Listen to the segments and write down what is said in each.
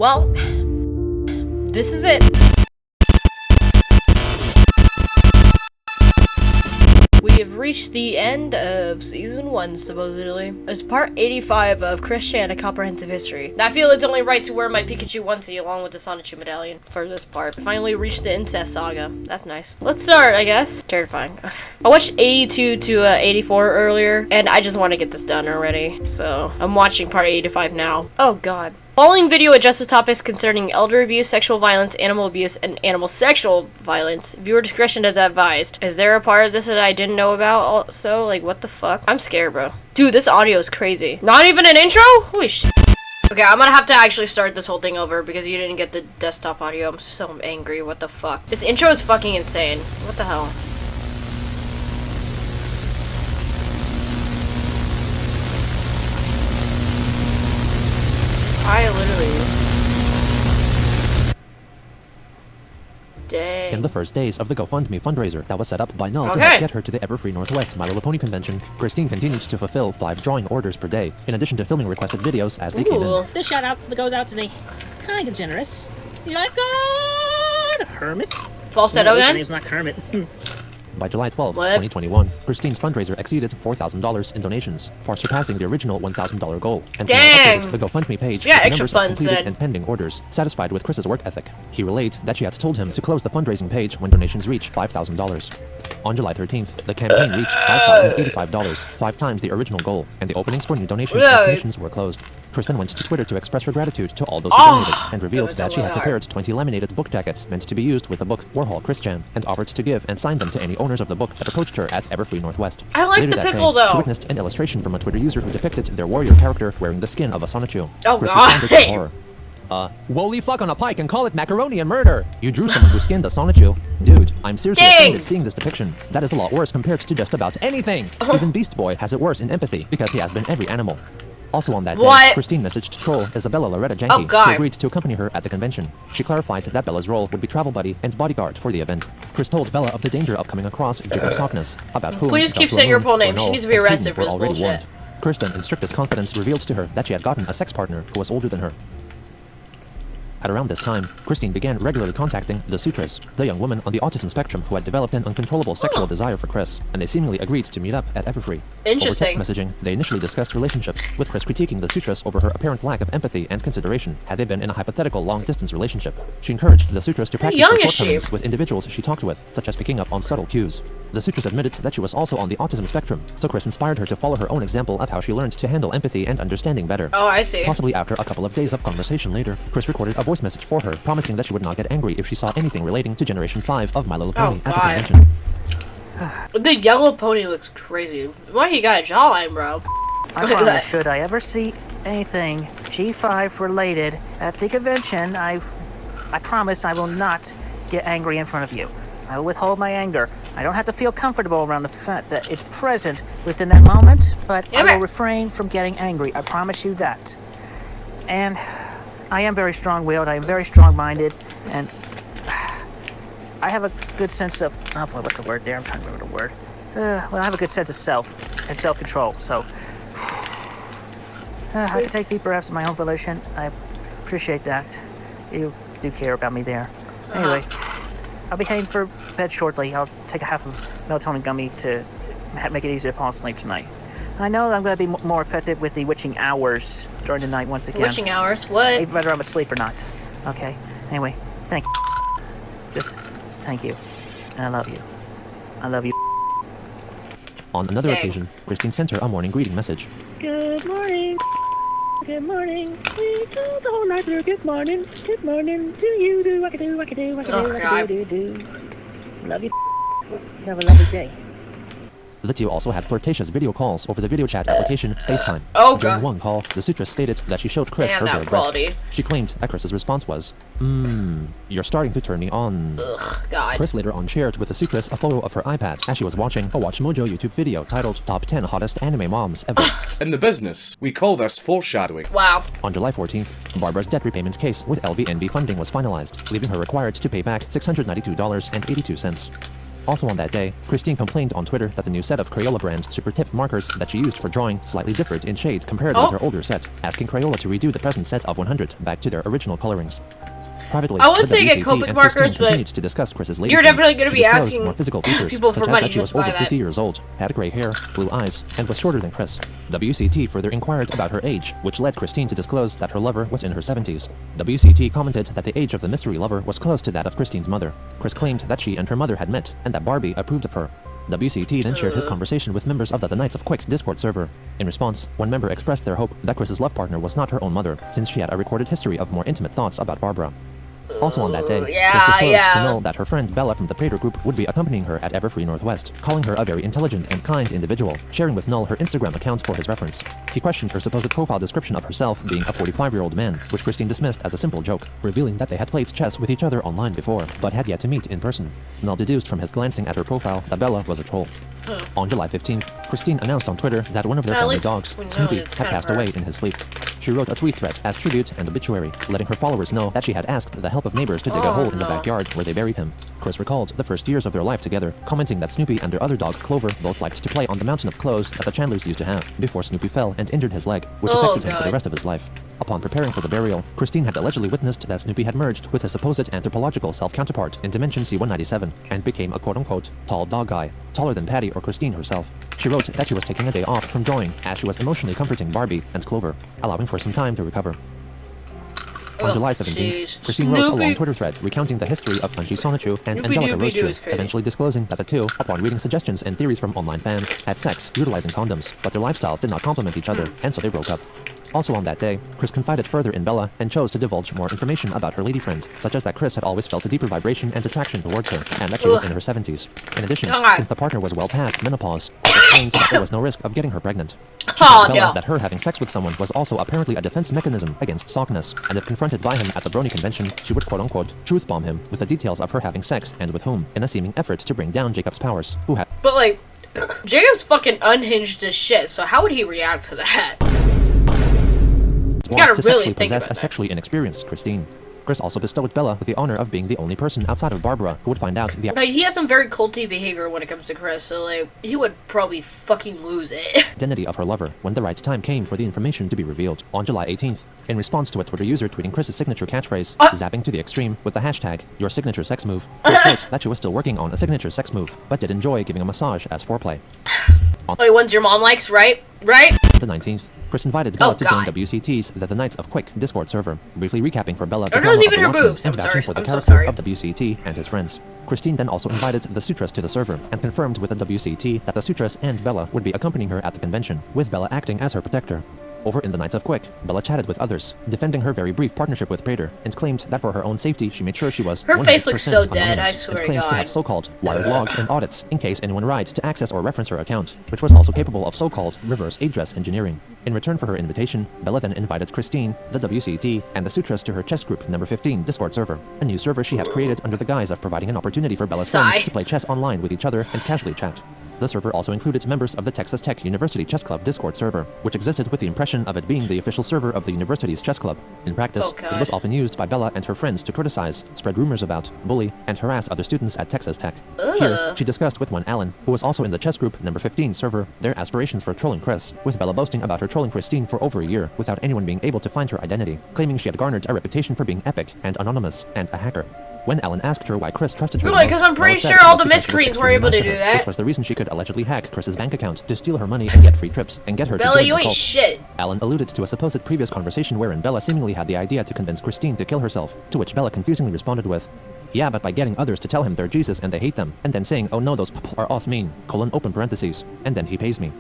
Well, this is it. We have reached the end of Season 1, supposedly. It's part 85 of Christian, A Comprehensive History. I feel it's only right to wear my Pikachu onesie along with the Sonichu medallion for this part. Finally reached the incest saga. That's nice. Let's start, I guess. Terrifying. I watched 82 to 84 earlier, and I just want to get this done already. So, I'm watching part 85 now. Oh, God. Following video addresses topics concerning elder abuse, sexual violence, animal abuse, and animal sexual violence. Viewer discretion is advised. Is there a part of this that I didn't know about also? Like, what the fuck? I'm scared, bro. Dude, this audio is crazy. Not even an intro? Holy shit. Okay, I'm gonna have to actually start this whole thing over because you didn't get the desktop audio. I'm so angry. What the fuck? This intro is fucking insane. What the hell? I literally... Dang. In the first days of the GoFundMe fundraiser that was set up by Null to Okay. help get her to the Everfree Northwest My Little Pony convention, Christine continued to fulfill 5 drawing orders per day, in addition to filming requested videos as they came in. This shout out goes out to the kind of generous lifeguard Hermit. Falsetto His again? name's not Kermit. By July 12, What? 2021, Christine's fundraiser exceeded $4,000 in donations, far surpassing the original $1,000 goal. And she now Dang. updated the GoFundMe page Yeah, with the extra numbers of funds completed then. and pending orders, satisfied with Chris's work ethic. He relayed that she had told him to close the fundraising page when donations reach $5,000. On July 13th, the campaign reached $5,085, 5 times the original goal, and the openings for new donations applications were closed. Chris then went to Twitter to express her gratitude to all those who donated, and revealed that she had prepared 20 laminated book jackets meant to be used with the book Warhol Christian, and offered to give and sign them to any owners of the book that approached her at Everfree Northwest. I like Later the that pickle, day, she though. witnessed an illustration from a Twitter user who depicted their warrior character wearing the skin of a Sonichu. Oh, Chris God. responded in horror. Woly fuck on a pike and call it macaroni and murder! You drew someone who skinned a Sonichu? Dude, I'm seriously Dang. offended seeing this depiction. That is a lot worse compared to just about anything! Even Beast Boy has it worse in empathy, because he has been every animal. Also on that day, What? Christine messaged troll Isabella Loretta Oh, Janke, God. who agreed to accompany her at the convention. She clarified that Bella's role would be travel buddy and bodyguard for the event. Chris told Bella of the danger of coming across Giver Softness, about whom Please keep Joshua saying your Moon, full name. She Bernal, needs to be and arrested Keaton for were this already bullshit. warned. Kristen, in strictest confidence, revealed to her that she had gotten a sex partner who was older than her. At around this time, Christine began regularly contacting the Sutras, the young woman on the autism spectrum who had developed an uncontrollable sexual desire for Chris, and they seemingly agreed to meet up at Everfree. Interesting. Over text messaging, they initially discussed relationships, with Chris critiquing the Sutras over her apparent lack of empathy and consideration had they been in a hypothetical long-distance relationship. She encouraged the Sutras to practice young their is she? shortcomings with individuals she talked with, such as picking up on subtle cues. The Sutras admitted that she was also on the autism spectrum, so Chris inspired her to follow her own example of how she learned to handle empathy and understanding better. Oh, I see. Possibly after a couple of days of conversation later, Chris recorded a voice message for her, promising that she would not get angry if she saw anything relating to Generation 5 of My Little Pony at the God. convention. The yellow pony looks crazy. Why he got a jawline, bro? I promise, should I ever see anything G5 related at the convention, I promise I will not get angry in front of you. I will withhold my anger. I don't have to feel comfortable around the fact that it's present within that moment, but I will refrain from getting angry. I promise you that. And I am very strong-willed. I am very strong-minded, and I have a good sense of, oh boy, what's the word there? I'm trying to remember the word. Well, I have a good sense of self and self-control, so I can take deep breaths of my own volition. I appreciate that. You do care about me there. Anyway, I'll be heading for bed shortly. I'll take a half of melatonin gummy to make it easier to fall asleep tonight. I know that I'm going to be more effective with the witching hours during the night once again. Witching hours? What? Whether I'm asleep or not. Okay. Anyway, thank you. Just thank you. And I love you. I love you. On another Dang. occasion, Christine sent her a morning greeting message. Good morning. Good morning. We do the whole night through. Good morning. Good morning. Do you do? I can do. I can do. I can Oh, do. I God. can do. Love you. Have a lovely day. The two also had flirtatious video calls over the video chat application FaceTime. Oh, During God. one call, the Sutra stated that she showed Chris Damn, her that bare quality. breasts. She claimed that Chris's response was, you're starting to turn me on. Ugh, God. Chris later on shared with the Sutras a photo of her iPad as she was watching a Watch Mojo YouTube video titled Top 10 Hottest Anime Moms Ever. In the business, we call this foreshadowing. Wow. On July 14th, Barbara's debt repayment case with LVNV funding was finalized, leaving her required to pay back $692.82. Also on that day, Christine complained on Twitter that the new set of Crayola brand Super Tip markers that she used for drawing slightly differed in shade compared with her older set, asking Crayola to redo the present set of 100 back to their original colorings. Privately, I would the say get WCT Copic and markers, Christine but continued to discuss Chris's lady you're friend. definitely going to She be disclosed asking more physical features, people such for as money that she was just to buy over 50 that. years old, had gray hair, blue eyes, and was shorter than Chris. WCT further inquired about her age, which led Christine to disclose that her lover was in her 70s. WCT commented that the age of the mystery lover was close to that of Christine's mother. Chris claimed that she and her mother had met, and that Barbie approved of her. WCT then shared his conversation with members of the Knights of Quick Discord server. In response, one member expressed their hope that Chris's love partner was not her own mother, since she had a recorded history of more intimate thoughts about Barbara. Also on that day, Chris disclosed to Null that her friend Bella from the Prater group would be accompanying her at Everfree Northwest, calling her a very intelligent and kind individual, sharing with Null her Instagram account for his reference. He questioned her supposed profile description of herself being a 45-year-old man, which Christine dismissed as a simple joke, revealing that they had played chess with each other online before, but had yet to meet in person. Null deduced from his glancing at her profile that Bella was a troll. On July 15th, Christine announced on Twitter that one of their family dogs, Snoopy, had passed away in his sleep. She wrote a tweet thread as tribute and obituary, letting her followers know that she had asked the help of neighbors to dig a hole in the backyard where they buried him. Chris recalled the first years of their life together, commenting that Snoopy and their other dog, Clover, both liked to play on the mountain of clothes that the Chandlers used to have, before Snoopy fell and injured his leg, which affected him for the rest of his life. Upon preparing for the burial, Christine had allegedly witnessed that Snoopy had merged with his supposed anthropological self-counterpart in Dimension C-197, and became a quote-unquote tall dog guy, taller than Patty or Christine herself. She wrote that she was taking a day off from drawing as she was emotionally comforting Barbie and Clover, allowing for some time to recover. On July 17th, Christine wrote a long Twitter thread recounting the history of Punchy Sonichu and Angelica Roaster, eventually disclosing that the two, upon reading suggestions and theories from online fans, had sex utilizing condoms, but their lifestyles did not complement each other, and so they broke up. Also on that day, Chris confided further in Bella and chose to divulge more information about her lady friend, such as that Chris had always felt a deeper vibration and attraction towards her, and that she was in her 70s. In addition, since the partner was well past menopause, Chris claimed that there was no risk of getting her pregnant. She told Bella that her having sex with someone was also apparently a defense mechanism against sockness, and if confronted by him at the Brony convention, she would quote-unquote truth bomb him with the details of her having sex and with whom, in a seeming effort to bring down Jacob's powers, who had— But like, Jacob's fucking unhinged as shit, so how would he react to that? You gotta really think possess about a sexually inexperienced Christine. Chris also bestowed Bella with the honor of being the only person outside of Barbara who would find out the But he has some very culty behavior when it comes to Chris, so like, he would probably fucking lose it. identity of her lover when the right time came for the information to be revealed. On July 18th, in response to a Twitter user tweeting Chris's signature catchphrase, zapping to the extreme with the hashtag, your signature sex move, Chris wrote that she was still working on a signature sex move, but did enjoy giving a massage as foreplay. Like ones your mom likes, right? Right? The 19th, Chris invited Bella to join WCT's The Knights of Quick Discord server, briefly recapping for Bella the There goes drama of even the her watchman boobs. and I'm vouching sorry. for the I'm so character sorry. of WCT and his friends. Christine then also invited the Sutras to the server, and confirmed with the WCT that the Sutras and Bella would be accompanying her at the convention, with Bella acting as her protector. Over in the Knights of Quick, Bella chatted with others, defending her very brief partnership with Prater, and claimed that for her own safety she made sure she was Her face looks so 100% dead, I anonymous, swear and to claimed to God. have so-called wired logs and audits in case anyone tried to access or reference her account, which was also capable of so-called reverse address engineering. In return for her invitation, Bella then invited Christine, the WCT, and the Sutras to her chess group number 15 Discord server, a new server she had created under the guise of providing an opportunity for Bella's friends to play chess online with each other and casually chat. The server also included members of the Texas Tech University Chess Club Discord server, which existed with the impression of it being the official server of the university's chess club. In practice, it was often used by Bella and her friends to criticize, spread rumors about, bully, and harass other students at Texas Tech. Here, she discussed with one Alan, who was also in the chess group number 15 server, their aspirations for trolling Chris, with Bella boasting about her trolling Christine for over a year without anyone being able to find her identity, claiming she had garnered a reputation for being epic and anonymous and a hacker. When Alan asked her why Chris trusted her Really? the most, 'Cause I'm pretty Bella said sure it all was the because Chris was miscreants were able to extremely do nice her, that. which was the reason she could allegedly hack Chris's bank account to steal her money and get free trips and get her to Bella, join you the ain't cult. shit. Alan alluded to a supposed previous conversation wherein Bella seemingly had the idea to convince Christine to kill herself, to which Bella confusingly responded with, yeah, but by getting others to tell him they're Jesus and they hate them, and then saying, oh no, those people are us mean, open parentheses, and then he pays me.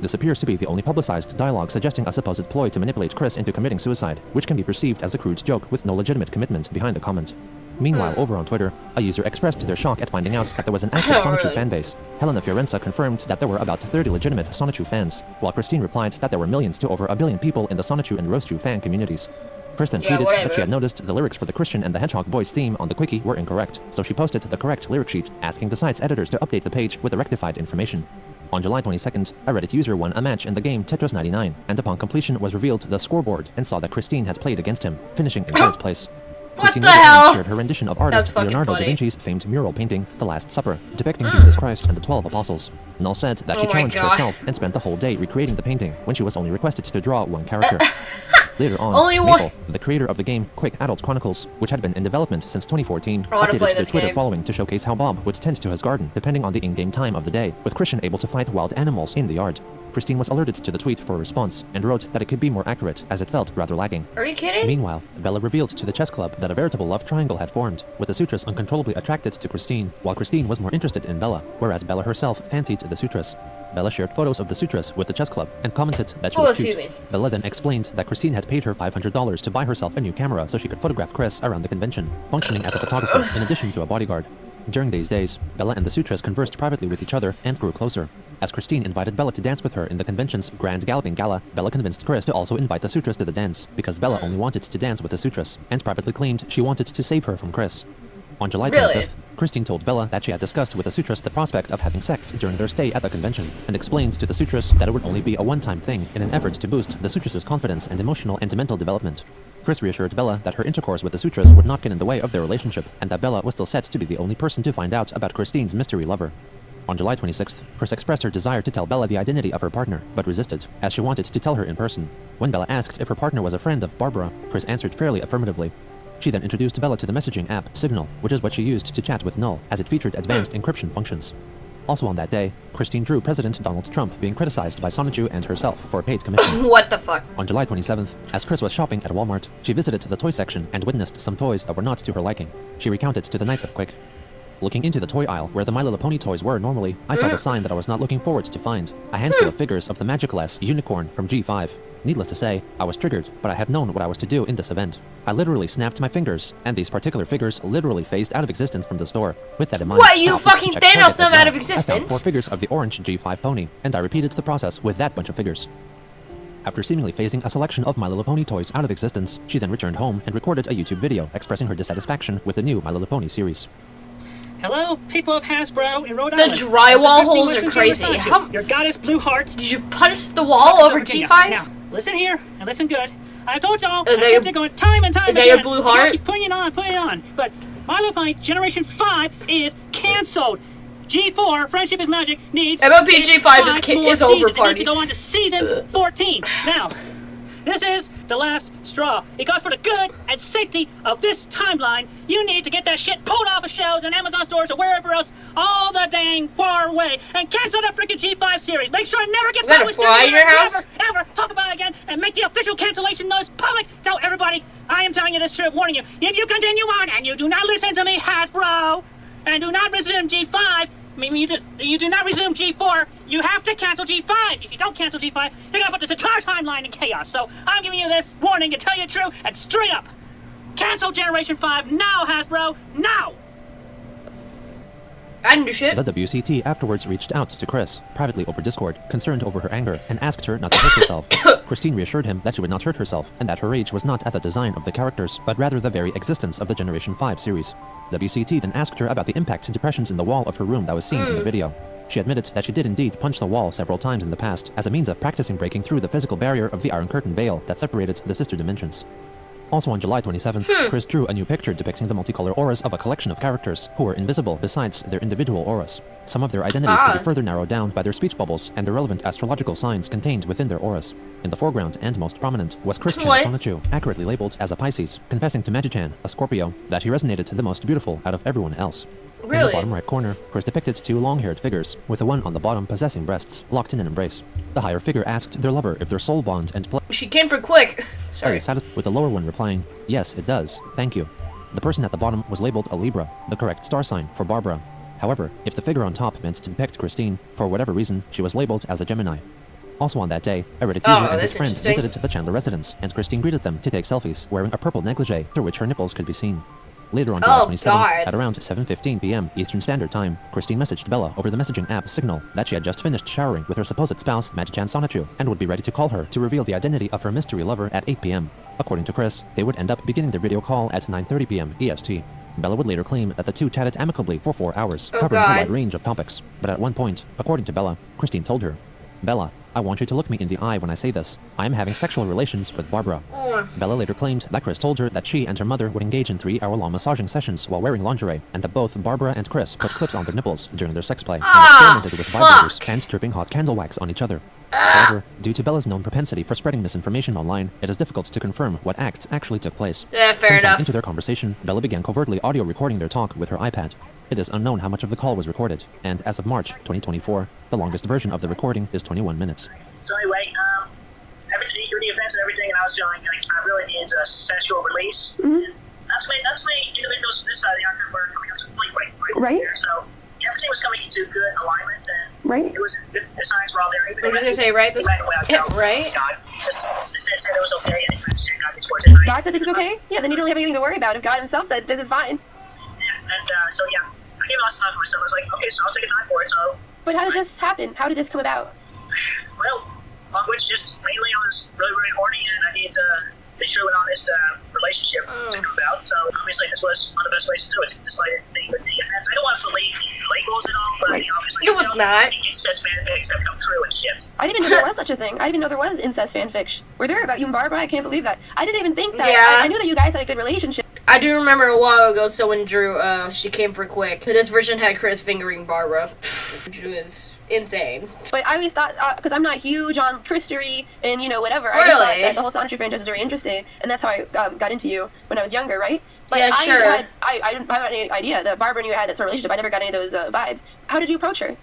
This appears to be the only publicized dialogue suggesting a supposed ploy to manipulate Chris into committing suicide, which can be perceived as a crude joke with no legitimate commitment behind the comment. Meanwhile, over on Twitter, a user expressed their shock at finding out that there was an active Sonichu fanbase. Helena Fiorenza confirmed that there were about 30 legitimate Sonichu fans, while Christine replied that there were millions to over 1 billion people in the Sonichu and Roastu fan communities. Chris then tweeted that she had noticed the lyrics for the Christian and the Hedgehog Boys theme on the Quickie were incorrect, so she posted the correct lyric sheet, asking the site's editors to update the page with the rectified information. On July 22nd, a Reddit user won a match in the game Tetris 99, and upon completion was revealed the scoreboard and saw that Christine had played against him, finishing in third place. Christine the later on hell? shared her rendition of That's artist fucking Leonardo da funny. Vinci's famed mural painting, The Last Supper, depicting Jesus Christ and the 12 apostles. Null said that Oh she my challenged God. herself and spent the whole day recreating the painting when she was only requested to draw one character. Later on, Only one- Maple, the creator of the game Quick Adult Chronicles, which had been in development since 2014, I wanna updated play their this Twitter game. following to showcase how Bob would tend to his garden depending on the in-game time of the day, with Christian able to fight wild animals in the yard. Christine was alerted to the tweet for a response and wrote that it could be more accurate as it felt rather lacking. Are you kidding? Meanwhile, Bella revealed to the chess club that a veritable love triangle had formed, with the Sutress uncontrollably attracted to Christine, while Christine was more interested in Bella, whereas Bella herself fancied the Sutress. Bella shared photos of the Sutress with the chess club and commented that she Oh, was excuse cute. me. Bella then explained that Christine had paid her $500 to buy herself a new camera so she could photograph Chris around the convention, functioning as a photographer in addition to a bodyguard. During these days, Bella and the Sutress conversed privately with each other and grew closer. As Christine invited Bella to dance with her in the convention's Grand Galloping Gala, Bella convinced Chris to also invite the Sutress to the dance, because Bella only wanted to dance with the Sutress, and privately claimed she wanted to save her from Chris. On July 25th, Really? Christine told Bella that she had discussed with the Sutress the prospect of having sex during their stay at the convention, and explained to the Sutress that it would only be a one-time thing in an effort to boost the Sutress's confidence and emotional and mental development. Chris reassured Bella that her intercourse with the Sutress would not get in the way of their relationship, and that Bella was still set to be the only person to find out about Christine's mystery lover. On July 26th, Chris expressed her desire to tell Bella the identity of her partner, but resisted, as she wanted to tell her in person. When Bella asked if her partner was a friend of Barbara, Chris answered fairly affirmatively. She then introduced Bella to the messaging app Signal, which is what she used to chat with Null, as it featured advanced encryption functions. Also on that day, Christine drew President Donald Trump being criticized by Sonichu and herself for a paid commission. What the fuck? On July 27th, as Chris was shopping at Walmart, she visited the toy section and witnessed some toys that were not to her liking. She recounted to the Knights of Quick. Looking into the toy aisle where the My Little Pony toys were normally, I saw the sign that I was not looking forward to find. A handful of figures of the Magicless unicorn from G5. Needless to say, I was triggered, but I had known what I was to do in this event. I literally snapped my fingers, and these particular figures literally phased out of existence from the store. With that in mind, What, you I opted to fucking check Thanos Target as them well. out of I found existence? 4 figures of the orange G5 pony, and I repeated the process with that bunch of figures. After seemingly phasing a selection of My Little Pony toys out of existence, she then returned home and recorded a YouTube video expressing her dissatisfaction with the new My Little Pony series. Hello, people of Hasbro in Rhode The Island. drywall This is holes Christine are Western crazy. Chamber How- Sonichu, your goddess Blue Heart. Did you punch the wall over G5? Now, listen here and listen good. I told y'all, Is I that kept your- it going time and time is that again. your blue You gotta heart? Keep putting it on. But My Little Pony Generation 5 is canceled. G4, Friendship is Magic, needs MLP its G5 is 5 more over, seasons. It needs party. to go on to season 14. Now, this is the last straw. Because for the good and safety of this timeline, you need to get that shit pulled off of shelves in Amazon stores or wherever else all the dang far away and cancel the freaking G5 series. Make sure it never gets Is that a published. fly in your house? Ever talk about it again and make the official cancellation notice public. Tell everybody I am telling you this truth, warning you. If you continue on and you do not listen to me, Hasbro, and do not resume G5, you do not resume G4, you have to cancel G5. If you don't cancel G5, you're gonna put this entire timeline in chaos. So I'm giving you this warning to tell you the truth and straight up. Cancel Generation 5 now, Hasbro, now! I didn't do shit. The WCT afterwards reached out to Chris, privately over Discord, concerned over her anger, and asked her not to hurt herself. Christine reassured him that she would not hurt herself, and that her rage was not at the design of the characters, but rather the very existence of the Generation 5 series. WCT then asked her about the impact and depressions in the wall of her room that was seen in the video. She admitted that she did indeed punch the wall several times in the past, as a means of practicing breaking through the physical barrier of the Iron Curtain veil that separated the sister dimensions. Also on July 27th, Chris drew a new picture depicting the multicolor auras of a collection of characters who were invisible besides their individual auras. Some of their identities could be further narrowed down by their speech bubbles and the relevant astrological signs contained within their auras. In the foreground and most prominent was Christian What? Sonichu, accurately labeled as a Pisces, confessing to Magichan, a Scorpio, that he resonated the most beautiful out of everyone else. In the Really? bottom right corner, Chris depicted 2 long-haired figures, with the one on the bottom possessing breasts, locked in an embrace. The higher figure asked their lover if their soul bond and She came for quick. Sorry. with the lower one replying, "Yes, it does. Thank you." The person at the bottom was labeled a Libra, the correct star sign for Barbara. However, if the figure on top meant to depict Christine, for whatever reason, she was labeled as a Gemini. Also on that day, a Reddit user and his that's friend interesting. visited the Chandler residence, and Christine greeted them to take selfies, wearing a purple negligee through which her nipples could be seen. Later on July 27th, God. at around 7:15 p.m. Eastern Standard Time, Christine messaged Bella over the messaging app Signal that she had just finished showering with her supposed spouse, Magichan Sonichu, and would be ready to call her to reveal the identity of her mystery lover at 8 p.m. According to Chris, they would end up beginning their video call at 9:30 p.m. EST. Bella would later claim that the two chatted amicably for 4 hours, Oh, covering a God. wide range of topics. But at one point, according to Bella, Christine told her, "Bella, I want you to look me in the eye when I say this. I am having sexual relations with Barbara. Bella later claimed that Chris told her that she and her mother would engage in 3-hour-long massaging sessions while wearing lingerie, and that both Barbara and Chris put clips on their nipples during their sex play, and experimented with vibrators and dripping hot candle wax on each other. However, due to Bella's known propensity for spreading misinformation online, it is difficult to confirm what acts actually took place. Yeah, fair Sometime enough. into their conversation, Bella began covertly audio recording their talk with her iPad. It is unknown how much of the call was recorded, and as of March 2024, the longest version of the recording is 21 minutes. So anyway, everything, through the events and everything, and I was feeling like I really needed a sexual release. That's when individuals this side of the argument were coming up to complete right there. So everything was coming into good alignment, and it was the signs were all there. I was gonna say, right? This, right? God just said it was okay, and it got me towards it. God said this is okay? Yeah, then you don't have anything to worry about if God himself said this is fine. So I gave lots of time for myself. I was like, okay, so I'll take a time for it. So, But how did this happen? How did this come about? well, on which just mainly I was really, really horny, and I needed a true and honest relationship to come about. So obviously, this was one of the best ways to do it. Despite it being with I don't want to believe labels and all, but obviously, It was not. incest fanfics have come true and shit. I didn't even know there was such a thing. I didn't even know there was incest fanfic. Were there about you and Barbara? I can't believe that. I didn't even think that. Yeah. I knew that you guys had a good relationship. I do remember a while ago someone drew, she came for quick. This version had Chris fingering Barbara. Which was insane. But I always thought, because I'm not huge on Christery and, you know, whatever. I just thought Really? that the whole Sonetry franchise was very interesting. And that's how I got into you when I was younger, right? But Yeah, sure. I didn't have any idea that Barbara and you had that sort of relationship. I never got any of those vibes. How did you approach her?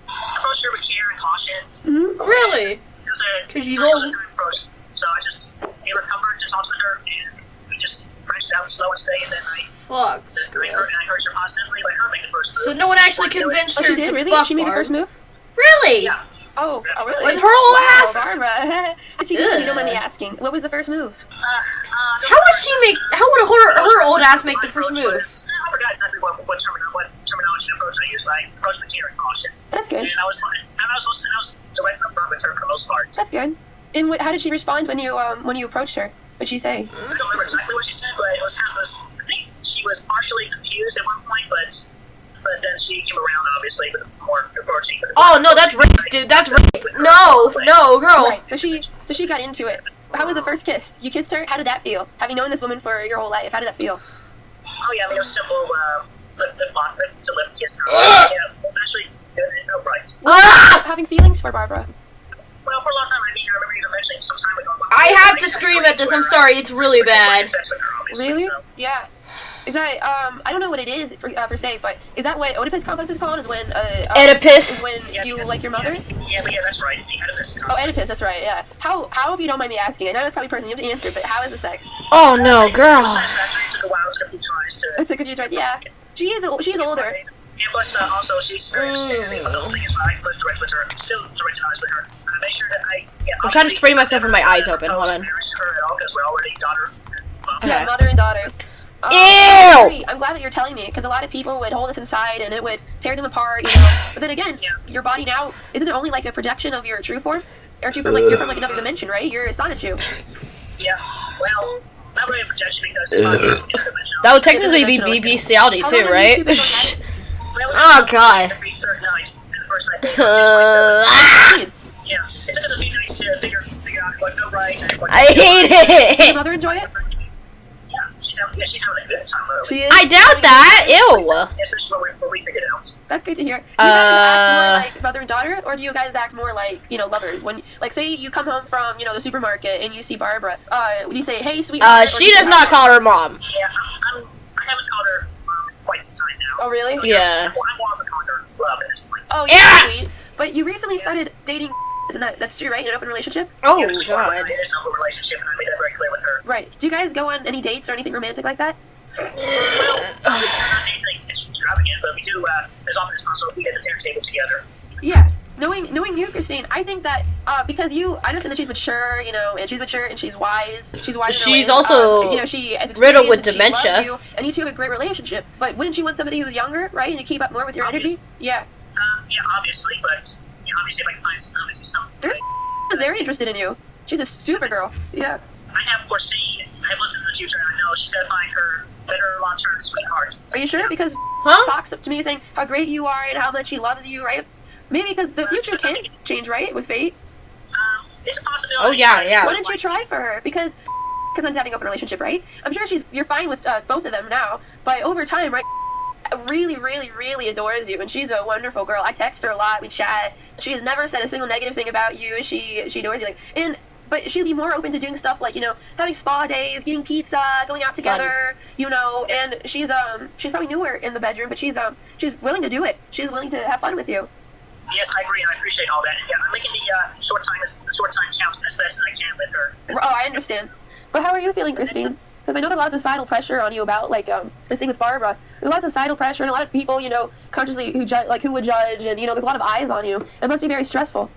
I approached her with care and caution. Really? It was a 'Cause she's it was a old. time approach. So I just gave her comfort, just talked with her, and we just branched out slow and steady, and then I Fuck. encouraged her positively, let her make the first move. So no one actually convinced Oh, her she did? to Really? fuck She made the Barb. first move? Really? Yeah. Oh, really? With her old wow, ass? Barbara. What'd she do, if you don't mind me asking? What was the first move? How would she make? How would her old ass make the first move? I forgot exactly what terminology and approach I used, but I approached with care and caution. That's good. And I was direct upfront with her for the most part. That's good. And how did she respond when you approached her? What'd she say? I don't remember exactly what she said, but it was kind of, I think she was partially confused at one point, but then she came around, obviously, with more approaching. Oh no, that's rape, dude. That's rape. No, girl. Right. So she got into it. How was the first kiss? You kissed her? How did that feel? Having known this woman for your whole life, how did that feel? Oh yeah, I mean, it was simple, lip to lip kiss. Yeah, it was actually good and upright. Ah! Having feelings for Barbara. Well, for a long time, I remember even mentioning some time ago. I have to scream at this. I'm sorry. It's really bad. Really? Yeah. Is that I don't know what it is per se, but is that what Oedipus complex is called? Is when Oedipus. Is when you like your mother? Yeah, that's right. The Oedipus Oh, Oedipus. That's right. Yeah. How if you don't mind me asking? I know that's probably personal. You have to answer, but how is the sex? Oh no, girl. It took a while. It took a few tries to. It took a few tries. Yeah. She's older. Yeah, plus also she's very understanding. But the whole thing is, I was direct with her. Still direct eyes with her. I make sure that I'm trying to spray myself with my eyes open. Hold on. Embarrass her at all because we're already daughter. Yeah, mother and daughter. Ew! I'm glad that you're telling me, because a lot of people would hold this inside and it would tear them apart, you know. But then again, your body now, isn't it only like a projection of your true form? Aren't you from like, you're from like another dimension, right? You're a Sonichu. Yeah, well, not really a projection because it's That would technically be bestiality too, right? Oh god. Yeah, it took us a few nights to figure out what go right and what I hate Does your it. mother enjoy it? she's having a good time. She is? I doubt that. Ew. Especially when we figured it out. That's great to hear. Do you guys act more like mother and daughter, or do you guys act more like, you know, lovers? When, like, say you come home from, you know, the supermarket and you see Barbara, would you say, hey, sweet mother, or do She you does say, not call her mom. Yeah, I haven't called her quite some time now. Oh, really? Yeah. I'm more of a calling her love at this point. Oh, Yeah. yeah, sweet. But you recently started dating, isn't that's true, right? In an open relationship? Oh It is god. an open relationship, and I made that very clear with her. Right. Do you guys go on any dates or anything romantic like that? Well, not anything extravagant, but we do, as often as possible, we get the dinner table together. Yeah. Knowing you, Christine, I think that because I understand that she's mature, you know, and she's mature and she's wise. She's wise. in her She's ways. also you know, she has riddled with experience and she dementia. loves you, and you two have a great relationship. But wouldn't you want somebody who's younger, right, and to keep up more with your energy? Yeah. Yeah, obviously, but obviously, if I can find obviously some. There's is very interested in you. She's a super girl. Yeah. I have foreseen, I have looked into the future, and I know she's gonna find her better long-term sweetheart. Are you sure? Because Huh? talks to me saying how great you are and how much she loves you, right? Maybe because the future can change, right, with fate. It's a possibility. Oh, yeah, yeah. Why don't you try for her? Because I'm having an open relationship, right? I'm sure you're fine with both of them now, but over time, right? Really, really, really adores you, and she's a wonderful girl. I text her a lot, we chat. She has never said a single negative thing about you. She adores you, but she'll be more open to doing stuff like, having spa days, getting pizza, going out together, and she's probably newer in the bedroom, but she's willing to do it. She's willing to have fun with you. Yes, I agree, and I appreciate all that. Yeah, I'm making the short time count as best as I can with her. Oh, I understand. But how are you feeling, Christine? Because I know there's a lot of societal pressure on you about, this thing with Barbara. There's a lot of societal pressure and a lot of people, consciously who would judge, and, there's a lot of eyes on you. It must be very stressful.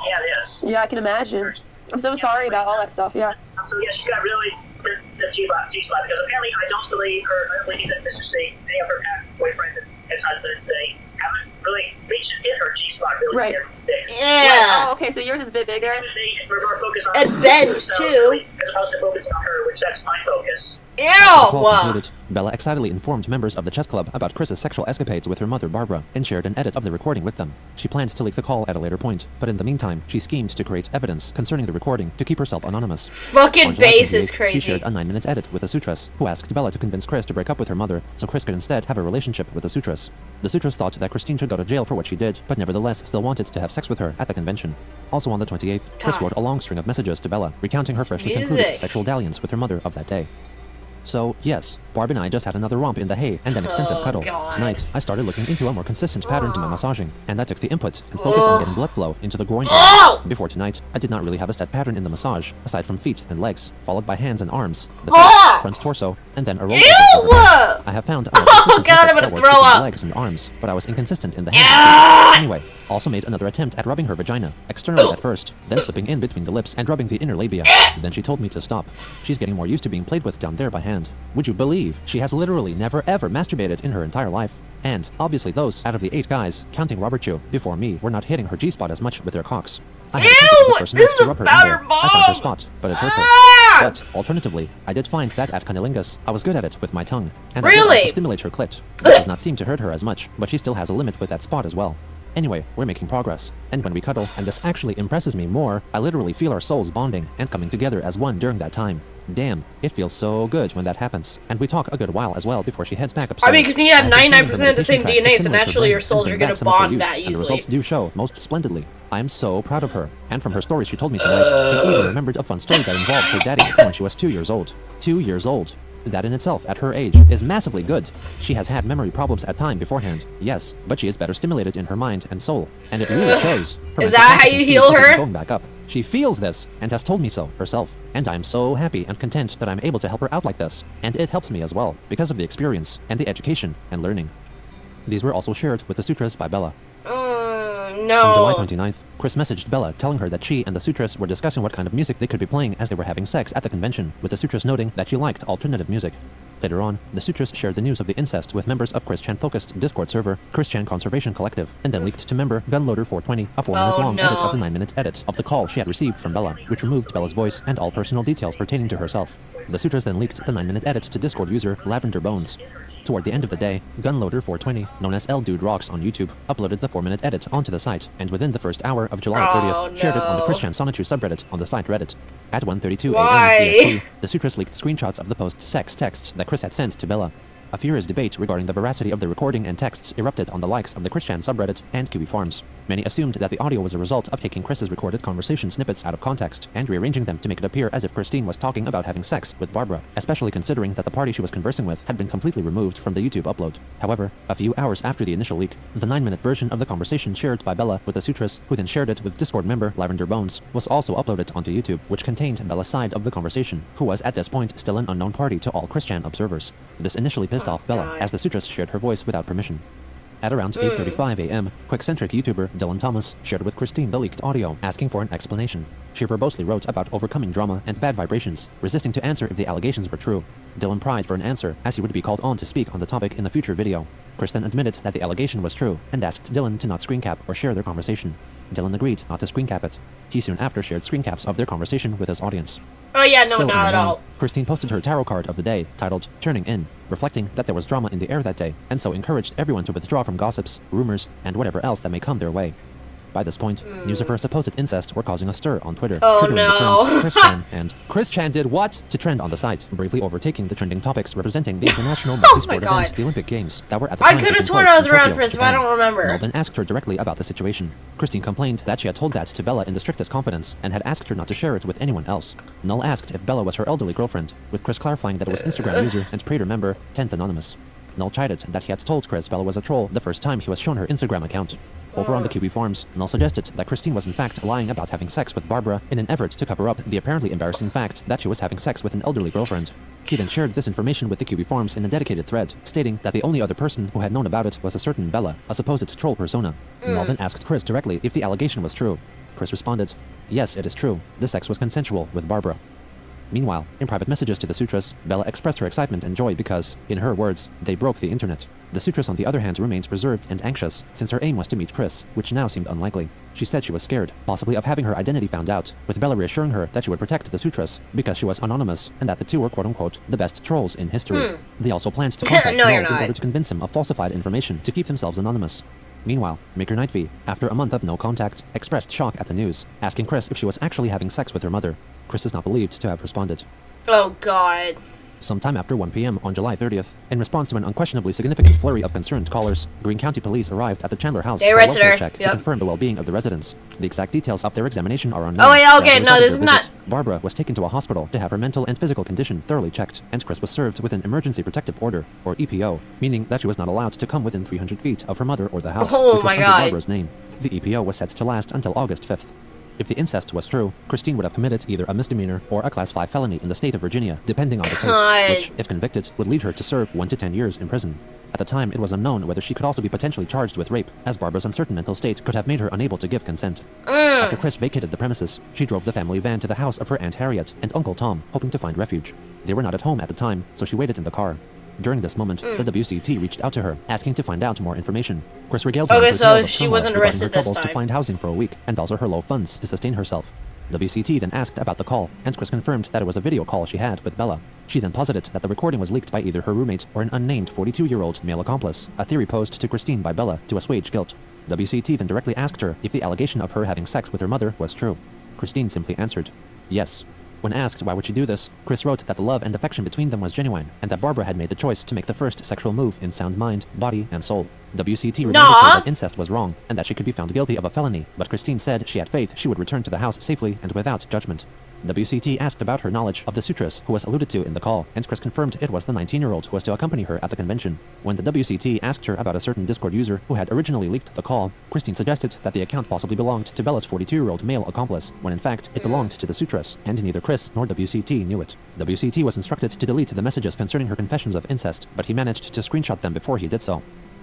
Yeah, it is. Yeah, I can imagine. I'm so sorry about all that stuff, yeah. So, yeah, she's got really the G-spot, because apparently I don't believe that Mr. C, any of her past boyfriends and ex-husbands, they haven't really hit her G-spot really. Right. Yeah. Oh, okay, so yours is a bit bigger. We're more focused on And Ben's, too. as opposed to focusing on her, which that's my focus. Ew! The call concluded, Bella excitedly informed members of the chess club about Chris's sexual escapades with her mother Barbara and shared an edit of the recording with them. She planned to leak the call at a later point, but in the meantime, she schemed to create evidence concerning the recording to keep herself anonymous. Fucking On July base is 28th, crazy. She shared a 9-minute edit with a suitress, who asked Bella to convince Chris to break up with her mother so Chris could instead have a relationship with the suitress. The suitress thought that Christine should go to jail for what she did, but nevertheless still wanted to have sex with her at the convention. Also on the 28th, Chris God. wrote a long string of messages to Bella, recounting her freshly concluded music. sexual dalliance with her mother of that day. So, yes, Barb and I just had another romp in the hay and an extensive Oh, cuddle. God. Tonight, I started looking into a more consistent pattern to my massaging, and I took the input and focused on getting blood flow into the groin Oh! area. Before tonight, I did not really have a set pattern in the massage, aside from feet and legs, followed by hands and arms, the Ah! face, front torso, and then a roll Ew! over the head. I have found a more consistent God, I'm method gonna that works throw with the up. legs and arms, but I was inconsistent in the hands. Ah! Anyway, also made another attempt at rubbing her vagina, externally at first, then slipping in between the lips and rubbing the inner labia. Then she told me to stop. She's getting more used to being played with down there by hand. Would you believe she has literally never ever masturbated in her entire life? And obviously those out of the 8 guys, counting Robert Chu, before me, were not hitting her G-spot as much with their cocks. I had attempted to Ew! the person This next to is rub her about in her there. I found her mom! spot, but it hurt her. Ah! But, alternatively, I did find that at cunnilingus, I was good at it with my tongue. And I Really? did also stimulate her clit. This does not seem to hurt her as much, but she still has a limit with that spot as well. Anyway, we're making progress. And when we cuddle, and this actually impresses me more, I literally feel our souls bonding and coming together as one during that time. Damn, it feels so good when that happens. And we talk a good while as well before she heads back upstairs. I mean, 'cause you have I been sending her 99% of the same medication track to DNA, so stimulate her naturally brain your souls and are bring gonna back some of her bond youth, that and the easily. results do show most splendidly. I am so proud of her. And from her story she told me tonight, she even remembered a fun story that involved her daddy from when she was 2 years old. 2 years old. That in itself, at her age, is massively good. She has had memory problems at time beforehand, yes, but she is better stimulated in her mind and soul, and it really shows. Her Is mental that how processing you speed heal isn't her? Going back up. She feels this, and has told me so herself, and I'm so happy and content that I'm able to help her out like this, and it helps me as well, because of the experience, and the education, and learning. These were also shared with the sutras by Bella. On July No. 29th, Chris messaged Bella telling her that she and the suitress were discussing what kind of music they could be playing as they were having sex at the convention, with the suitress noting that she liked alternative music. Later on, the suitress shared the news of the incest with members of Chris-Chan-focused Discord server, Chris-Chan Conservation Collective, and then leaked to member Gunloader420 a 4-minute-long no. edit of the 9-minute edit of the call she had received from Bella, which removed Bella's voice and all personal details pertaining to herself. The suitress then leaked the 9-minute edit to Discord user Lavender Bones. Toward the end of the day, Gunloader420, known as L-Dude Rocks on YouTube, uploaded the 4-minute edit onto the site, and within the first hour of July 30th, shared it on the no. Chris-Chan Sonichu subreddit on the site Reddit. At 1:32 Why? a.m. PST, the suitress leaked screenshots of the post sex texts that Chris had sent to Bella. A furious debate regarding the veracity of the recording and texts erupted on the likes of the Chris-Chan subreddit and Kiwi Farms. Many assumed that the audio was a result of taking Chris's recorded conversation snippets out of context and rearranging them to make it appear as if Christine was talking about having sex with Barbara, especially considering that the party she was conversing with had been completely removed from the YouTube upload. However, a few hours after the initial leak, the 9-minute version of the conversation shared by Bella with the suitress, who then shared it with Discord member Lavender Bones, was also uploaded onto YouTube, which contained Bella's side of the conversation, who was at this point still an unknown party to all Chris-Chan observers. This initially pissed off Bella, God. as the suitress shared her voice without permission. At around 8:35 a.m., quick-centric YouTuber Dylan Thomas shared with Christine the leaked audio, asking for an explanation. She verbosely wrote about overcoming drama and bad vibrations, resisting to answer if the allegations were true. Dylan pried for an answer, as he would be called on to speak on the topic in a future video. Chris then admitted that the allegation was true, and asked Dylan to not screen cap or share their conversation. Dylan agreed not to screen cap it. He soon after shared screen caps of their conversation with his audience. Oh yeah, no, Still in not at the morning, all. Christine posted her tarot card of the day, titled Turning In, reflecting that there was drama in the air that day, and so encouraged everyone to withdraw from gossips, rumors, and whatever else that may come their way. By this point, news of her supposed incest were causing a stir on Twitter, Oh, triggering no. the terms Chris Chan and Chris Chan did what to trend on the site, bravely overtaking the trending topics representing the international multi-sport God. event, the Olympic Games, that were at the I time could have taking sworn place I was in around Tokyo, for this, but I Japan. don't remember. Null then asked her directly about the situation. Christine complained that she had told that to Bella in the strictest confidence and had asked her not to share it with anyone else. Null asked if Bella was her elderly girlfriend, with Chris clarifying that it was Instagram user and Prater member 10th Anonymous. Null chided that he had told Chris Bella was a troll the first time he was shown her Instagram account. Over on the QB forums, Null suggested that Christine was in fact lying about having sex with Barbara in an effort to cover up the apparently embarrassing fact that she was having sex with an elderly girlfriend. He then shared this information with the QB forums in a dedicated thread, stating that the only other person who had known about it was a certain Bella, a supposed troll persona. Null then asked Chris directly if the allegation was true. Chris responded, "Yes, it is true. The sex was consensual with Barbara." Meanwhile, in private messages to the Sutras, Bella expressed her excitement and joy because, in her words, they broke the internet. The Sutras on the other hand remained reserved and anxious, since her aim was to meet Chris, which now seemed unlikely. She said she was scared, possibly of having her identity found out, with Bella reassuring her that she would protect the Sutras, because she was anonymous, and that the two were quote-unquote the best trolls in history. They also planned to contact No, Null you're in not. order to convince him of falsified information to keep themselves anonymous. Meanwhile, Maker Nightv, after a month of no contact, expressed shock at the news, asking Chris if she was actually having sex with her mother. Chris is not believed to have responded. Oh, God. Sometime after 1 p.m. on July 30th, in response to an unquestionably significant flurry of concerned callers, Greene County Police arrived at the Chandler house They for a arrested welfare her. check to Yep. confirm the well-being of the residents. The exact details of their examination are unknown. Oh, yeah, but as okay, a no, result of this their is not- visit, Barbara was taken to a hospital to have her mental and physical condition thoroughly checked, and Chris was served with an emergency protective order, or EPO, meaning that she was not allowed to come within 300 feet of her mother or the house, Oh, which was my under God. Barbara's name. The EPO was set to last until August 5th. If the incest was true, Christine would have committed either a misdemeanor or a Class 5 felony in the state of Virginia, depending on the God. case, which, if convicted, would lead her to serve 1 to 10 years in prison. At the time, it was unknown whether she could also be potentially charged with rape, as Barbara's uncertain mental state could have made her unable to give consent. After Chris vacated the premises, she drove the family van to the house of her Aunt Harriet and Uncle Tom, hoping to find refuge. They were not at home at the time, so she waited in the car. During this moment, the WCT reached out to her, asking to find out more information. Chris regaled her Okay, with her so tales of she turmoil wasn't regarding arrested her this troubles to time. find housing for a week, and also her low funds to sustain herself. WCT then asked about the call, and Chris confirmed that it was a video call she had with Bella. She then posited that the recording was leaked by either her roommate or an unnamed 42-year-old male accomplice, a theory posed to Christine by Bella to assuage guilt. WCT then directly asked her if the allegation of her having sex with her mother was true. Christine simply answered, yes. When asked why would she do this, Chris wrote that the love and affection between them was genuine, and that Barbara had made the choice to make the first sexual move in sound mind, body, and soul. WCT reminded her that incest was wrong, and that she could be found guilty of a felony, but Christine said she had faith she would return to the house safely and without judgment. WCT asked about her knowledge of the Sutras who was alluded to in the call, and Chris confirmed it was the 19-year-old who was to accompany her at the convention. When the WCT asked her about a certain Discord user who had originally leaked the call, Christine suggested that the account possibly belonged to Bella's 42-year-old male accomplice, when in fact it belonged to the Sutras, and neither Chris nor WCT knew it. WCT was instructed to delete the messages concerning her confessions of incest, but he managed to screenshot them before he did so.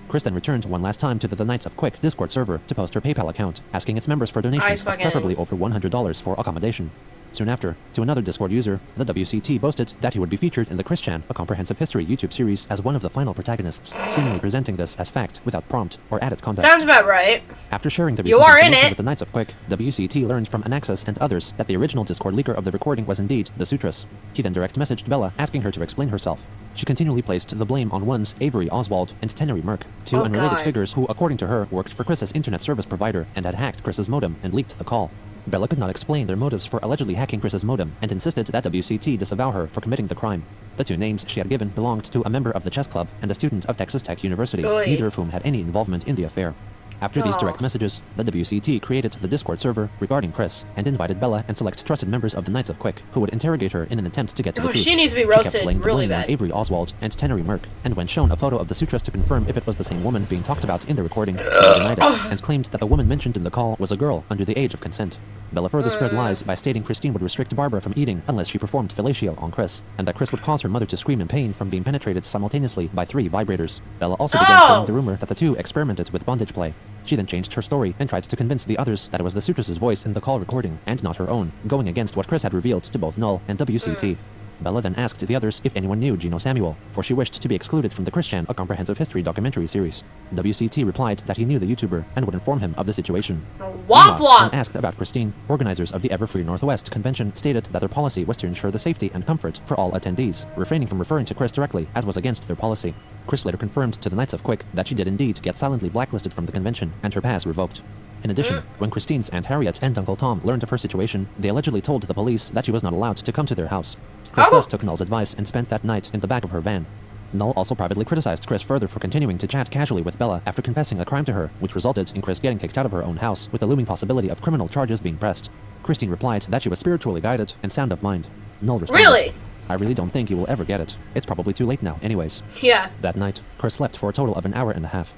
Chris then returned one last time to the Knights of Quick Discord server to post her PayPal account, asking its members for donations of preferably over $100 for accommodation. Soon after, to another Discord user, the WCT boasted that he would be featured in the Chris Chan, a comprehensive history YouTube series, as one of the final protagonists, seemingly presenting this as fact without prompt or added context. Sounds about right. After sharing the You recent are in information it. with the Knights of Quick, WCT learned from Anaxis and others that the original Discord leaker of the recording was indeed the Sutras. He then direct messaged Bella, asking her to explain herself. She continually placed the blame on ones Avery Oswald and Tenery Merck, two unrelated God. figures who, according to her, worked for Chris's internet service provider and had hacked Chris's modem and leaked the call. Bella could not explain their motives for allegedly hacking Chris's modem and insisted that WCT disavow her for committing the crime. The two names she had given belonged to a member of the chess club and a student of Texas Tech University, Oy. neither of whom had any involvement in the affair. After these direct messages, the WCT created the Discord server regarding Chris and invited Bella and select trusted members of the Knights of Quick who would interrogate her in an attempt to get to the truth. She needs to be She kept roasted laying the really blame on bad. Avery Oswald and Tenery Merck, and when shown a photo of the Sutras to confirm if it was the same woman being talked about in the recording, Bella denied it, and claimed that the woman mentioned in the call was a girl under the age of consent. Bella further spread lies by stating Christine would restrict Barbara from eating unless she performed fellatio on Chris, and that Chris would cause her mother to scream in pain from being penetrated simultaneously by 3 vibrators. Bella also began spreading the rumor that the two experimented with bondage play. She then changed her story and tried to convince the others that it was the Sutras' voice in the call recording, and not her own, going against what Chris had revealed to both Null and WCT. Bella then asked the others if anyone knew Gino Samuel, for she wished to be excluded from the Chris Chan, a comprehensive history documentary series. WCT replied that he knew the YouTuber and would inform him of the situation. Womp Meanwhile, womp. when asked about Christine, organizers of the Everfree Northwest convention stated that their policy was to ensure the safety and comfort for all attendees, refraining from referring to Chris directly as was against their policy. Chris later confirmed to the Knights of Quick that she did indeed get silently blacklisted from the convention and her pass revoked. In addition, when Christine's Aunt Harriet and Uncle Tom learned of her situation, they allegedly told the police that she was not allowed to come to their house. Chris thus took Null's advice and spent that night in the back of her van. Null also privately criticized Chris further for continuing to chat casually with Bella after confessing a crime to her, which resulted in Chris getting kicked out of her own house with the looming possibility of criminal charges being pressed. Christine replied that she was spiritually guided and sound of mind. Null responded, Really? I really don't think you will ever get it. It's probably too late now anyways. Yeah. That night, Chris slept for a total of an hour and a half.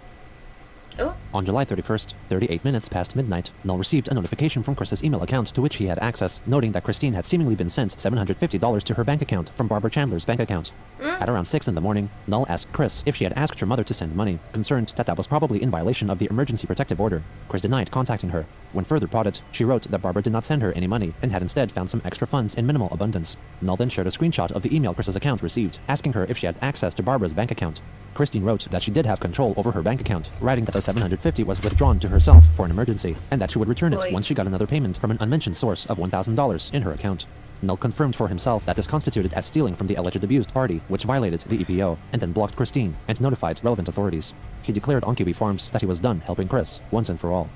Oh. On July 31st, 38 minutes past midnight, Null received a notification from Chris's email account to which he had access, noting that Christine had seemingly been sent $750 to her bank account from Barbara Chandler's bank account. At around 6 in the morning, Null asked Chris if she had asked her mother to send money, concerned that that was probably in violation of the emergency protective order. Chris denied contacting her. When further prodded, she wrote that Barbara did not send her any money and had instead found some extra funds in minimal abundance. Null then shared a screenshot of the email Chris's account received, asking her if she had access to Barbara's bank account. Christine wrote that she did have control over her bank account, writing that the $750 was withdrawn to herself for an emergency, and that she would return it once she got another payment from an unmentioned source of $1,000 in her account. Null confirmed for himself that this constituted as stealing from the alleged abused party, which violated the EPO, and then blocked Christine and notified relevant authorities. He declared on QB Farms that he was done helping Chris, once and for all.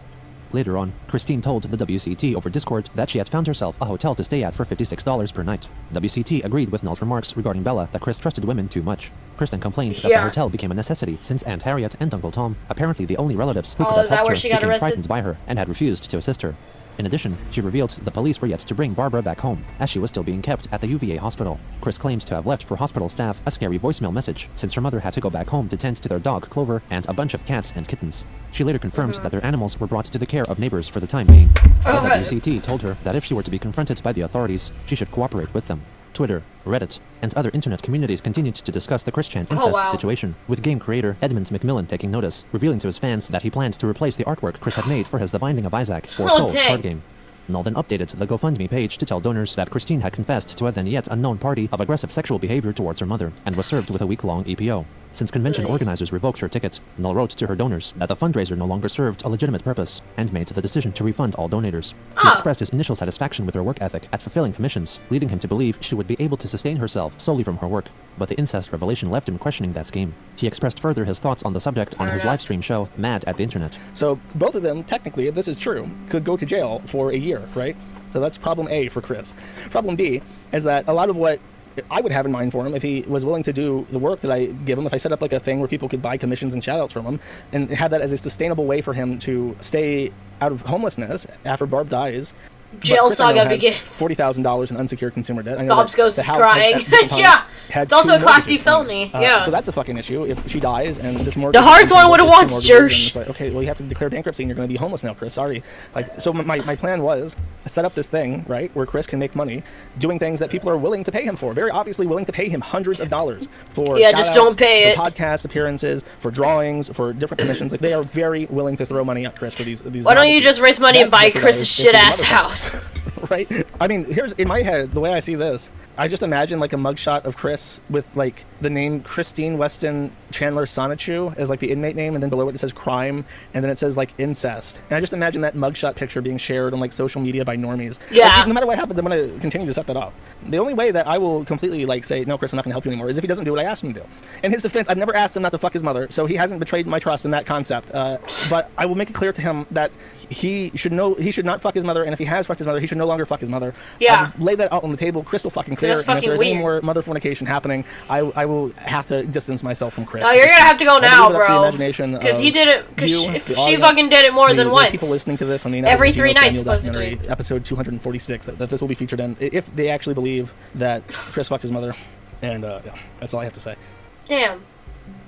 Later on, Christine told the WCT over Discord that she had found herself a hotel to stay at for $56 per night. WCT agreed with Null's remarks regarding Bella that Chris trusted women too much. Chris then complained that the hotel became a necessity since Aunt Harriet and Uncle Tom, apparently the only relatives who could have helped her, became frightened by her and had refused to assist her. In addition, she revealed the police were yet to bring Barbara back home, as she was still being kept at the UVA hospital. Chris claims to have left for hospital staff a scary voicemail message, since her mother had to go back home to tend to their dog Clover and a bunch of cats and kittens. She later confirmed that their animals were brought to the care of neighbors for the time being. The WCT told her that if she were to be confronted by the authorities, she should cooperate with them. Twitter, Reddit, and other internet communities continued to discuss the Chris Chan incest situation, with game creator Edmund McMillan taking notice, revealing to his fans that he planned to replace the artwork Chris had made for his The Binding of Isaac for Souls card game. Null then updated the GoFundMe page to tell donors that Christine had confessed to a then yet unknown party of aggressive sexual behavior towards her mother, and was served with a week-long EPO. Since convention organizers revoked her ticket, Null wrote to her donors that the fundraiser no longer served a legitimate purpose, and made the decision to refund all donators. He expressed his initial satisfaction with her work ethic at fulfilling commissions, leading him to believe she would be able to sustain herself solely from her work. But the incest revelation left him questioning that scheme. He expressed further his thoughts on the subject on his livestream show, Mad at the Internet. So both of them, technically, if this is true, could go to jail for a year, right? So that's problem A for Chris. Problem B is that a lot of what I would have in mind for him, if he was willing to do the work that I give him, if I set up like a thing where people could buy commissions and shoutouts from him, and had that as a sustainable way for him to stay out of homelessness after Barb dies. Jail saga begins. $40,000 in unsecured consumer debt. I know Bob's ghost is crying. Yeah. It's also a Class D felony. So that's a fucking issue. If she dies and this mortgage... The hard's one would have wants, Jersh. Like, okay, well, you have to declare bankruptcy and you're going to be homeless now, Chris. Sorry. Like, so my plan was set up this thing, right, where Chris can make money doing things that people are willing to pay him for. Very obviously willing to pay him hundreds of dollars for just don't pay it. Podcast appearances, for drawings, for different commissions. Like, they are very willing to throw money at Chris for these Why don't you just raise money and buy Chris's shit-ass house? Right? I mean, here's, in my head, the way I see this, I just imagine like a mugshot of Chris with like the name Christine Weston Chandler Sonichu as like the inmate name, and then below it says crime, and then it says like incest. And I just imagine that mugshot picture being shared on like social media by normies. Yeah. Like, no matter what happens, I'm going to continue to set that up. The only way that I will completely like say, no, Chris, I'm not going to help you anymore, is if he doesn't do what I asked him to do. In his defense, I've never asked him not to fuck his mother, so he hasn't betrayed my trust in that concept. But I will make it clear to him that he should know he should not fuck his mother, and if he has fucked his mother, he should no longer fuck his mother. Yeah. I will lay that out on the table, crystal fucking clear. And if there's any more mother fornication happening, I will have to distance myself from Chris. No, you're gonna have to go now, bro. Because he did it. Because she fucking did it more than once. People listening to this on the every 3 nights, supposedly. Episode 246 that this will be featured in, if they actually believe that Chris fucked his mother, and yeah, that's all I have to say. Damn.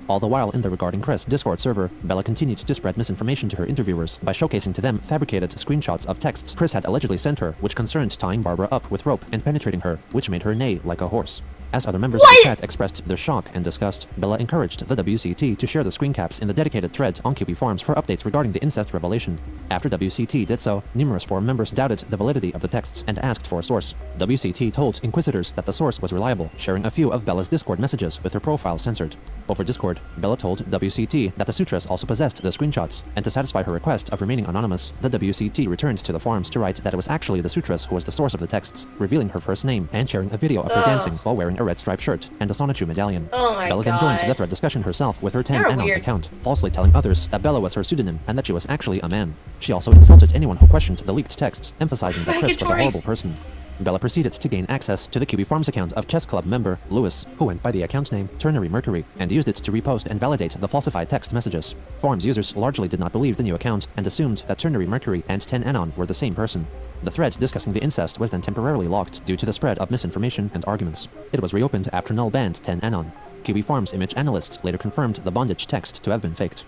All the while in the Regarding Chris Discord server, Bella continued to spread misinformation to her interviewers by showcasing to them fabricated screenshots of texts Chris had allegedly sent her, which concerned tying Barbara up with rope and penetrating her, which made her neigh like a horse. As other members of the chat expressed their shock and disgust, Bella encouraged the WCT to share the screen caps in the dedicated thread on QB Farms for updates regarding the incest revelation. After WCT did so, numerous forum members doubted the validity of the texts and asked for a source. WCT told inquisitors that the source was reliable, sharing a few of Bella's Discord messages with her profile censored. Over Discord, Bella told WCT that the Sutress also possessed the screenshots, and to satisfy her request of remaining anonymous, the WCT returned to the forums to write that it was actually the Sutress who was the source of the texts, revealing her first name and sharing a video of her dancing while wearing a red striped shirt and a Sonichu medallion. Oh my Bella then joined God. the thread discussion herself with her 10 You're Anon weird. account, falsely telling others that Bella was her pseudonym and that she was actually a man. She also insulted anyone who questioned the leaked texts, emphasizing that Chris was a horrible person. Bella proceeded to gain access to the QB Farms account of chess club member Lewis, who went by the account name Ternary Mercury, and used it to repost and validate the falsified text messages. Forums users largely did not believe the new account and assumed that Ternary Mercury and 10 Anon were the same person. The thread discussing the incest was then temporarily locked due to the spread of misinformation and arguments. It was reopened after Null banned 10 Anon. QB Farms image analysts later confirmed the bondage text to have been faked.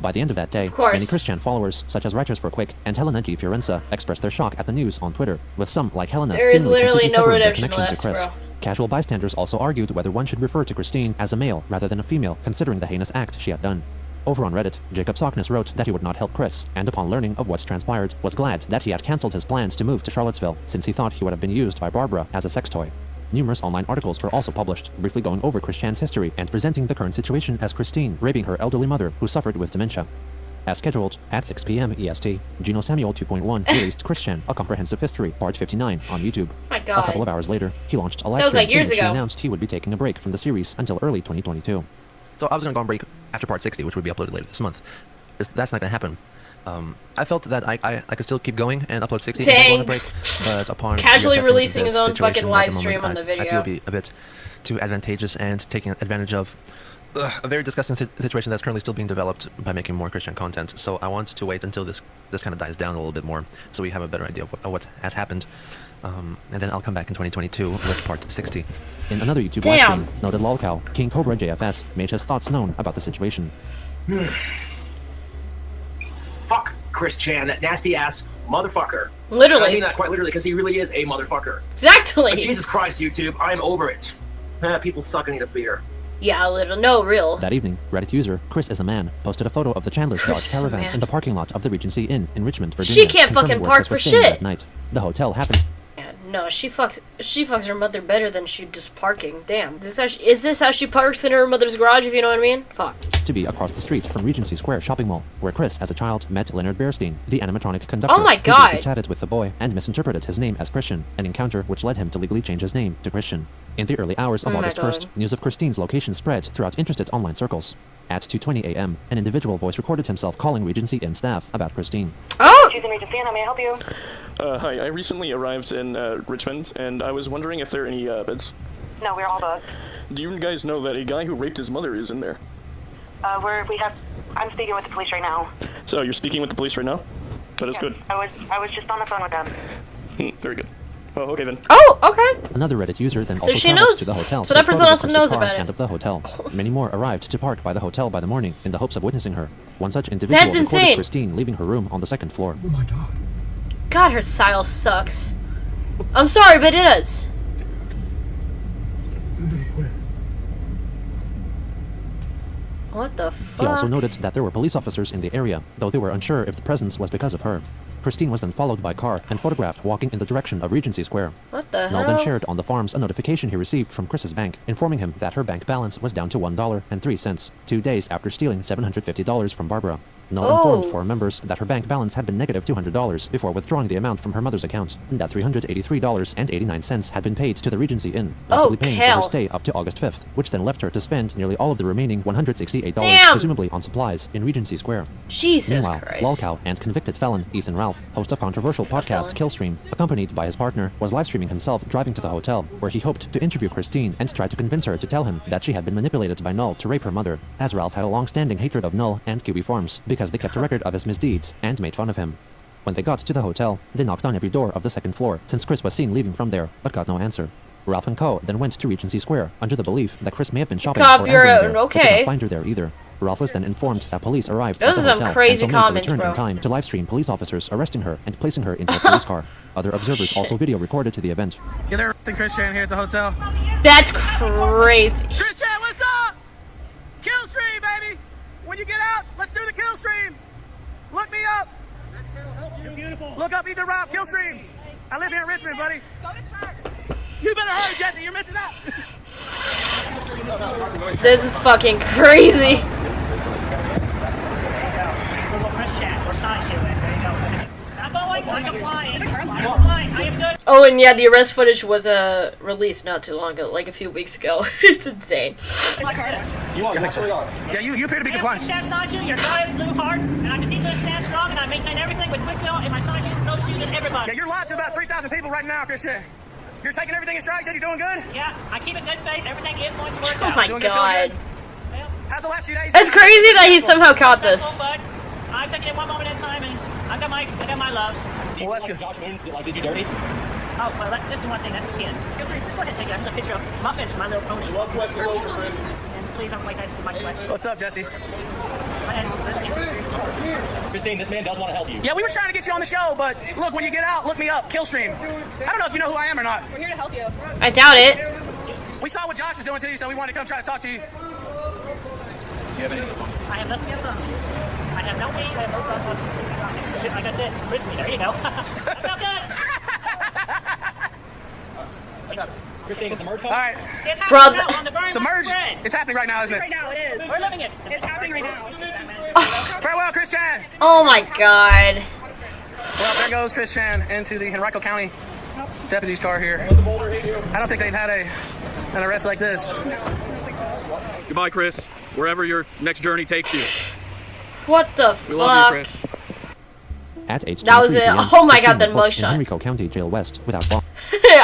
By the end of that day, many Christian followers, such as Writers for Quick and Helena G. Fiorenza, expressed their shock at the news on Twitter, with some, like Helena, There is seemingly literally completely no severing their redemption connection left, to Chris. bro. Casual bystanders also argued whether one should refer to Christine as a male rather than a female, considering the heinous act she had done. Over on Reddit, Jacob Sockness wrote that he would not help Chris, and upon learning of what's transpired, was glad that he had cancelled his plans to move to Charlottesville, since he thought he would have been used by Barbara as a sex toy. Numerous online articles were also published, briefly going over Christian's history and presenting the current situation as Christine raping her elderly mother, who suffered with dementia. As scheduled, at 6 p.m. EST, Gino Samuel 2.1 released Christian, A Comprehensive History, Part 59, on YouTube. My God. A couple of hours later, he launched a live That was stream like years in which he ago. announced he would be taking a break from the series until early 2022. So I was going to go on break after Part 60, which would be uploaded later this month. That's not going to happen. I felt that I could still keep going and upload 60 and go on a break, but upon Casually reassessing releasing this his own situation fucking at live the stream moment, on the I feel video. it'd be a bit too advantageous and taking advantage of a very disgusting situation that's currently still being developed by making more Christian content. So I want to wait until this kind of dies down a little bit more, so we have a better idea of what has happened. And then I'll come back in 2022 with Part 60. In another YouTube live stream, noted lolcow King Cobra JFS made his thoughts known about the situation. Fuck Chris Chan, that nasty ass motherfucker. Literally. I mean that quite literally, because he really is a motherfucker. Exactly. Like, Jesus Christ, YouTube, I'm over it. People suck and eat a beer. Yeah, literally. No, real. That evening, Reddit user Chris is a Man posted a photo of the Chandler's Dodge Caravan in the parking lot of the Regency Inn in Richmond, Virginia. She can't fucking park for shit. That night. The hotel happens Yeah, no, she fucks her mother better than she does parking. Damn. Is this how she parks in her mother's garage, if you know what I mean? Fuck. to be across the street from Regency Square Shopping Mall, where Chris, as a child, met Leonard Bearstein, the animatronic conductor. Oh my who God. briefly chatted with the boy and misinterpreted his name as Christian, an encounter which led him to legally change his name to Christian. In the early hours of Oh my August God. 1st, news of Christine's location spread throughout interested online circles. At 2:20 a.m., an individual voice recorded himself calling Regency Inn staff about Christine. Oh! Choosing Regency Inn, how may I help you? Hi, I recently arrived in Richmond, and I was wondering if there are any beds. No, we're all booked. Do you guys know that a guy who raped his mother is in there? I'm speaking with the police right now. So you're speaking with the police right now? That is good. I was just on the phone with them. Very good. Well, okay then. Oh, okay. Another Reddit user then So also she traveled knows. to the hotel. So to that take person photos also of knows Chris's car about it. and of the hotel. Many more arrived to park by the hotel by the morning in the hopes of witnessing her. One such individual That's recorded insane. Christine leaving her room on the second floor. Oh my god. God, her style sucks. I'm sorry, but it does. What the fuck? He also noted that there were police officers in the area, though they were unsure if the presence was because of her. Christine was then followed by car and photographed walking in the direction of Regency Square. What the Null hell? then shared on the forums a notification he received from Chris's bank, informing him that her bank balance was down to $1.03, 2 days after stealing $750 from Barbara. Null informed forum members that her bank balance had been negative $200 before withdrawing the amount from her mother's account, and that $383.89 had been paid to the Regency Inn, possibly paying for her hell. stay up to August 5th, which then left her to spend nearly all of the remaining $168, Damn. presumably on supplies, in Regency Square. Jesus Meanwhile, Christ. lolcow and convicted felon Ethan Ralph, host of controversial podcast Killstream, accompanied by his partner, was live-streaming himself driving to the hotel, where he hoped to interview Christine and try to convince her to tell him that she had been manipulated by Null to rape her mother, as Ralph had a long-standing hatred of Null and QB Farms because they kept a record of his misdeeds and made fun of him. When they got to the hotel, they knocked on every door of the second floor, since Chris was seen leaving from there, but got no answer. Ralph and Co. then went to Regency Square, under the belief that Chris may have been shopping Cop, or you're angling there, but okay. could not find her there either. Ralph was then informed that police arrived Those at the are some hotel crazy and told him to comments, return bro. in time to livestream police officers arresting her and placing her into a police car. Other observers also video recorded to the event. Yeah, they're arresting Christian here at the hotel. That's crazy. Christian, what's up? Kill stream, baby! When you get out, let's do the kill stream! Look me up! You're beautiful. Look up Ethan Rob, kill stream! I live here in Richmond, buddy. Go to church! You better hurry, Jesse, you're missing out! This is fucking crazy. Press chat or side shit. There you go. That's all I can fly. I am good? Oh, and yeah, the arrest footage was released not too long ago, like a few weeks ago. It's insane. You are. Yeah, you appear to be compliant. Chef Sanju, your goddess blue heart, and I continue to stand strong, and I maintain everything with quick will and my Sanju's and nose shoes and everybody. Yeah, you're live to about 3,000 people right now, Christian. You're taking everything in stride. You said you're doing good. Yeah, I keep it good faith. Everything is going to work Oh out. my Doing god. good, how's the last few days? It's crazy that he somehow caught this. But I'm taking it one moment at a time, and I got my loves. Well, that's good. Did you dirty? Oh, well, just the one thing. That's a kid. Feel free. Just go ahead and take it. There's a picture of Muffins from My Little Pony. And please don't like that. What's up, Jesse? Christine, this man does want to help you. Yeah, we were trying to get you on the show, but look, when you get out, look me up, Killstream. I don't know if you know who I am or not. We're here to help you. I doubt it. We saw what Josh was doing to you, so we wanted to come try to talk to you. I have nothing against them. I have no weed. I have no drugs. Like I said, risk me. There you go. I felt good. Christine, is the merge All right. It's Brother. happening now on the Burn The merge, Bread. it's happening right now, isn't it? Right now, it is. We're living it. It's happening right now. Farewell, Chris Chan. Oh my god. Well, there goes Chris Chan into the Henrico County deputy's car here. I don't think they've had an arrest like this. Goodbye, Chris. Wherever your next journey takes you. What the We love you, fuck? Chris. At age That was 23 it. PM, Oh my Christine god, that was booked in mugshot. Henrico County Jail West without bond.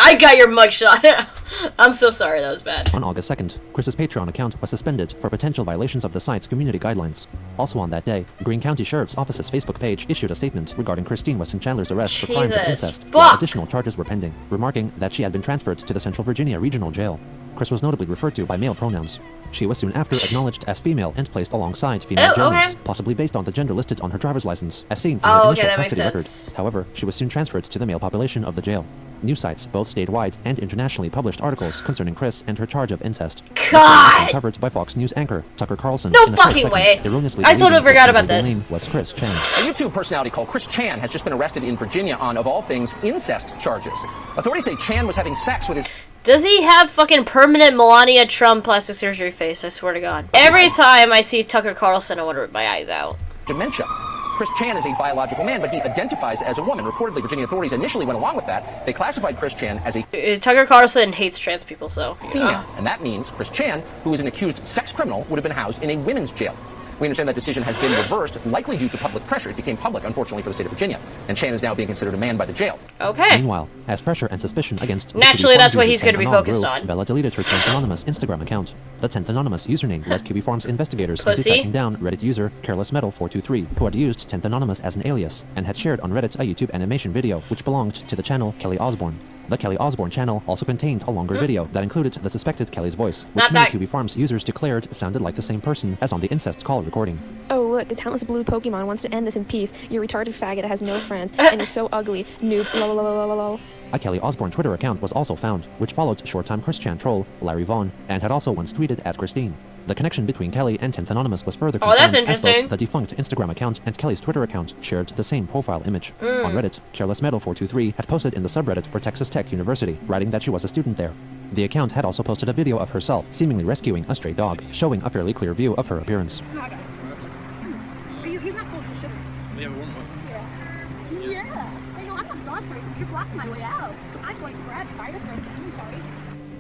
I got your mugshot. I'm so sorry, that was bad. On August 2nd, Chris's Patreon account was suspended for potential violations of the site's community guidelines. Also on that day, Greene County Sheriff's Office's Facebook page issued a statement regarding Christine Weston Chandler's arrest for crimes of Jesus, incest, while fuck. additional charges were pending, remarking that she had been transferred to the Central Virginia Regional Jail. Chris was notably referred to by male pronouns. She was soon after acknowledged as female and placed alongside female Oh, okay. jailmates, possibly based on the gender listed on her driver's license, as seen from Oh, her okay, initial that makes custody record. sense. However, she was soon transferred to the male population of the jail. News sites, both statewide and internationally, published articles concerning Chris and her charge of incest. God! Covered by Fox News anchor Tucker Carlson. No in a short fucking segment, way. erroneously I totally believing forgot Christine's about legal this. name was Chris Chan. A YouTube personality called Chris Chan has just been arrested in Virginia on, of all things, incest charges. Authorities say Chan was having sex with his... Does he have fucking permanent Melania Trump plastic surgery face? I swear to God. Every time I see Tucker Carlson, I want to rip my eyes out. dementia. Chris Chan is a biological man, but he identifies as a woman. Reportedly, Virginia authorities initially went along with that. They classified Chris Chan as a Tucker Carlson hates trans people, so. You female. know. And that means Chris Chan, who is an accused sex criminal, would have been housed in a women's jail. We understand that decision has been reversed, likely due to public pressure. It became public, unfortunately, for the state of Virginia. And Chan is now being considered a man by the jail. Okay. Meanwhile, as pressure and suspicion against Naturally, that's what he's going gonna be focused on. Bella deleted her 10th Anonymous Instagram account. The 10th Anonymous username led QB Farms investigators into Pussy. tracking down Reddit user CarelessMetal423, who had used 10th Anonymous as an alias and had shared on Reddit a YouTube animation video which belonged to the channel Kelly Osbourne. The Kelly Osbourne channel also contained a longer video that included the suspected Kelly's voice, which Not many that- QB Farms users declared sounded like the same person as on the incest call recording. Oh, look, the talentless blue Pokemon wants to end this in peace. You're a retarded faggot that has no friends, and you're so ugly. Noob, lol, lol, lol, lol, lol. A Kelly Osbourne Twitter account was also found, which followed short-time Chris Chan troll Larry Vaughn, and had also once tweeted at Christine. The connection between Kelly and 10th Anonymous was further confirmed that's as interesting. both the defunct Instagram account and Kelly's Twitter account shared the same profile image. On Reddit, CarelessMetal423 had posted in the subreddit for Texas Tech University, writing that she was a student there. The account had also posted a video of herself seemingly rescuing a stray dog, showing a fairly clear view of her appearance. He's not full of shit. Yeah. I know, I'm not a dog person. You're blocking my way out. So I'm going to grab you by the throat. I'm sorry.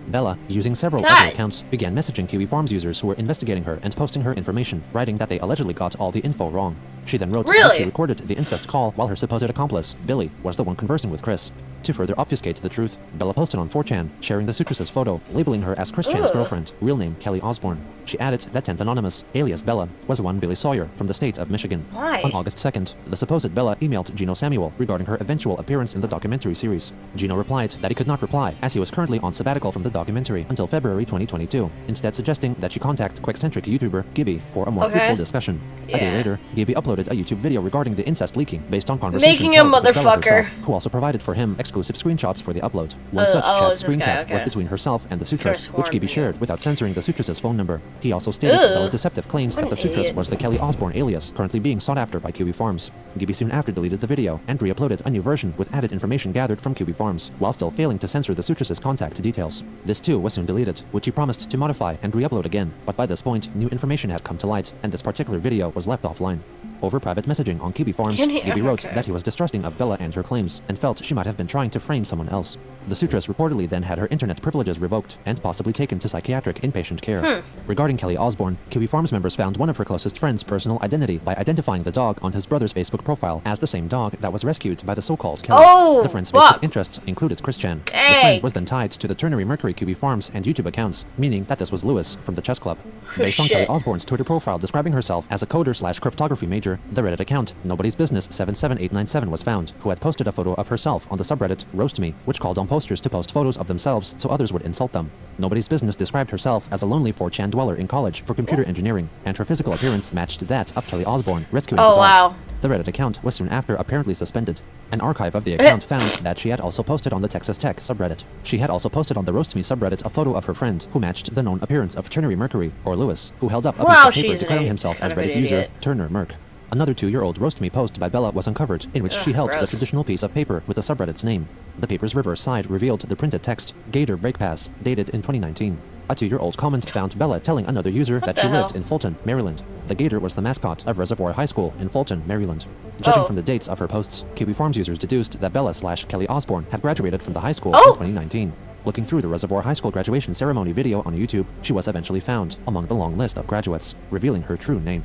Bella, using several God. other accounts, began messaging QE Farms users who were investigating her and posting her information, writing that they allegedly got all the info wrong. She then wrote that Really? she recorded the incest call while her supposed accomplice, Billy, was the one conversing with Chris. To further obfuscate the truth, Bella posted on 4chan, sharing the suitress's photo, labeling her as Chris Chan's Ugh. girlfriend, real name Kelly Osbourne. She added that 10th Anonymous, alias Bella, was one Billy Sawyer from the state of Michigan. Why? On August 2nd, the supposed Bella emailed Gino Samuel regarding her eventual appearance in the documentary series. Gino replied that he could not reply as he was currently on sabbatical from the documentary until February 2022, instead suggesting that she contact quick-centric YouTuber Gibby for a more Okay. fruitful discussion. A day Yeah. later, Gibby uploaded a YouTube video regarding the incest leaking based on conversations Making a held with Bella motherfucker. herself, who also provided for him exclusive screenshots for the upload. One Oh, such oh, chat it's this screen guy, cap was okay. between herself and the suitress, Could've which sworn, Gibby yeah. shared without censoring the suitress's phone number. He also stated Ugh. Bella's deceptive claims that What the an suitress idiot. was the Kelly Osbourne alias currently being sought after by QB Farms. Gibby soon after deleted the video and re-uploaded a new version with added information gathered from QB Farms, while still failing to censor the suitress's contact details. This too was soon deleted, which he promised to modify and re-upload again, but by this point, new information had come to light, and this particular video was left offline. Over private messaging on Kiwi forums, Gibby wrote that he was distrusting of Bella and her claims, and felt she might have been trying to frame someone else. The suitress reportedly then had her internet privileges revoked, and possibly taken to psychiatric inpatient care. Regarding Kelly Osbourne, Kiwi Farms members found one of her closest friends' personal identity by identifying the dog on his brother's Facebook profile as the same dog that was rescued by the so-called Kelly. The friend's Facebook interests included Chris Chan. The friend was then tied to the Ternary Mercury Kiwi Farms and YouTube accounts, meaning that this was Lewis from the chess club. Based on Kelly Osbourne's Twitter profile describing herself as a coder/cryptography major, the Reddit account Nobody's Business 77897 was found, who had posted a photo of herself on the subreddit Roast Me, which called on posters to post photos of themselves so others would insult them. Nobody's Business described herself as a lonely 4chan dweller in college for computer engineering, and her physical appearance matched that of Kelly Osbourne rescuing the dog. Wow. The Reddit account was soon after apparently suspended. An archive of the account found that she had also posted on the Texas Tech subreddit. She had also posted on the Roast Me subreddit a photo of her friend, who matched the known appearance of Ternary Mercury, or Lewis, who held up a piece of paper declaring himself as Reddit user Turner Merc. Another 2-year-old Roast Me post by Bella was uncovered, in which she held the traditional piece of paper with the subreddit's name. The paper's reverse side revealed the printed text, Gator Break Pass, dated in 2019. A 2-year-old comment found Bella telling another user that she lived in Fulton, Maryland. The gator was the mascot of Reservoir High School in Fulton, Maryland. Judging from the dates of her posts, Kiwi Farms users deduced that Bella/Kelly Osbourne had graduated from the high school in 2019. Looking through the Reservoir High School graduation ceremony video on YouTube, she was eventually found among the long list of graduates, revealing her true name.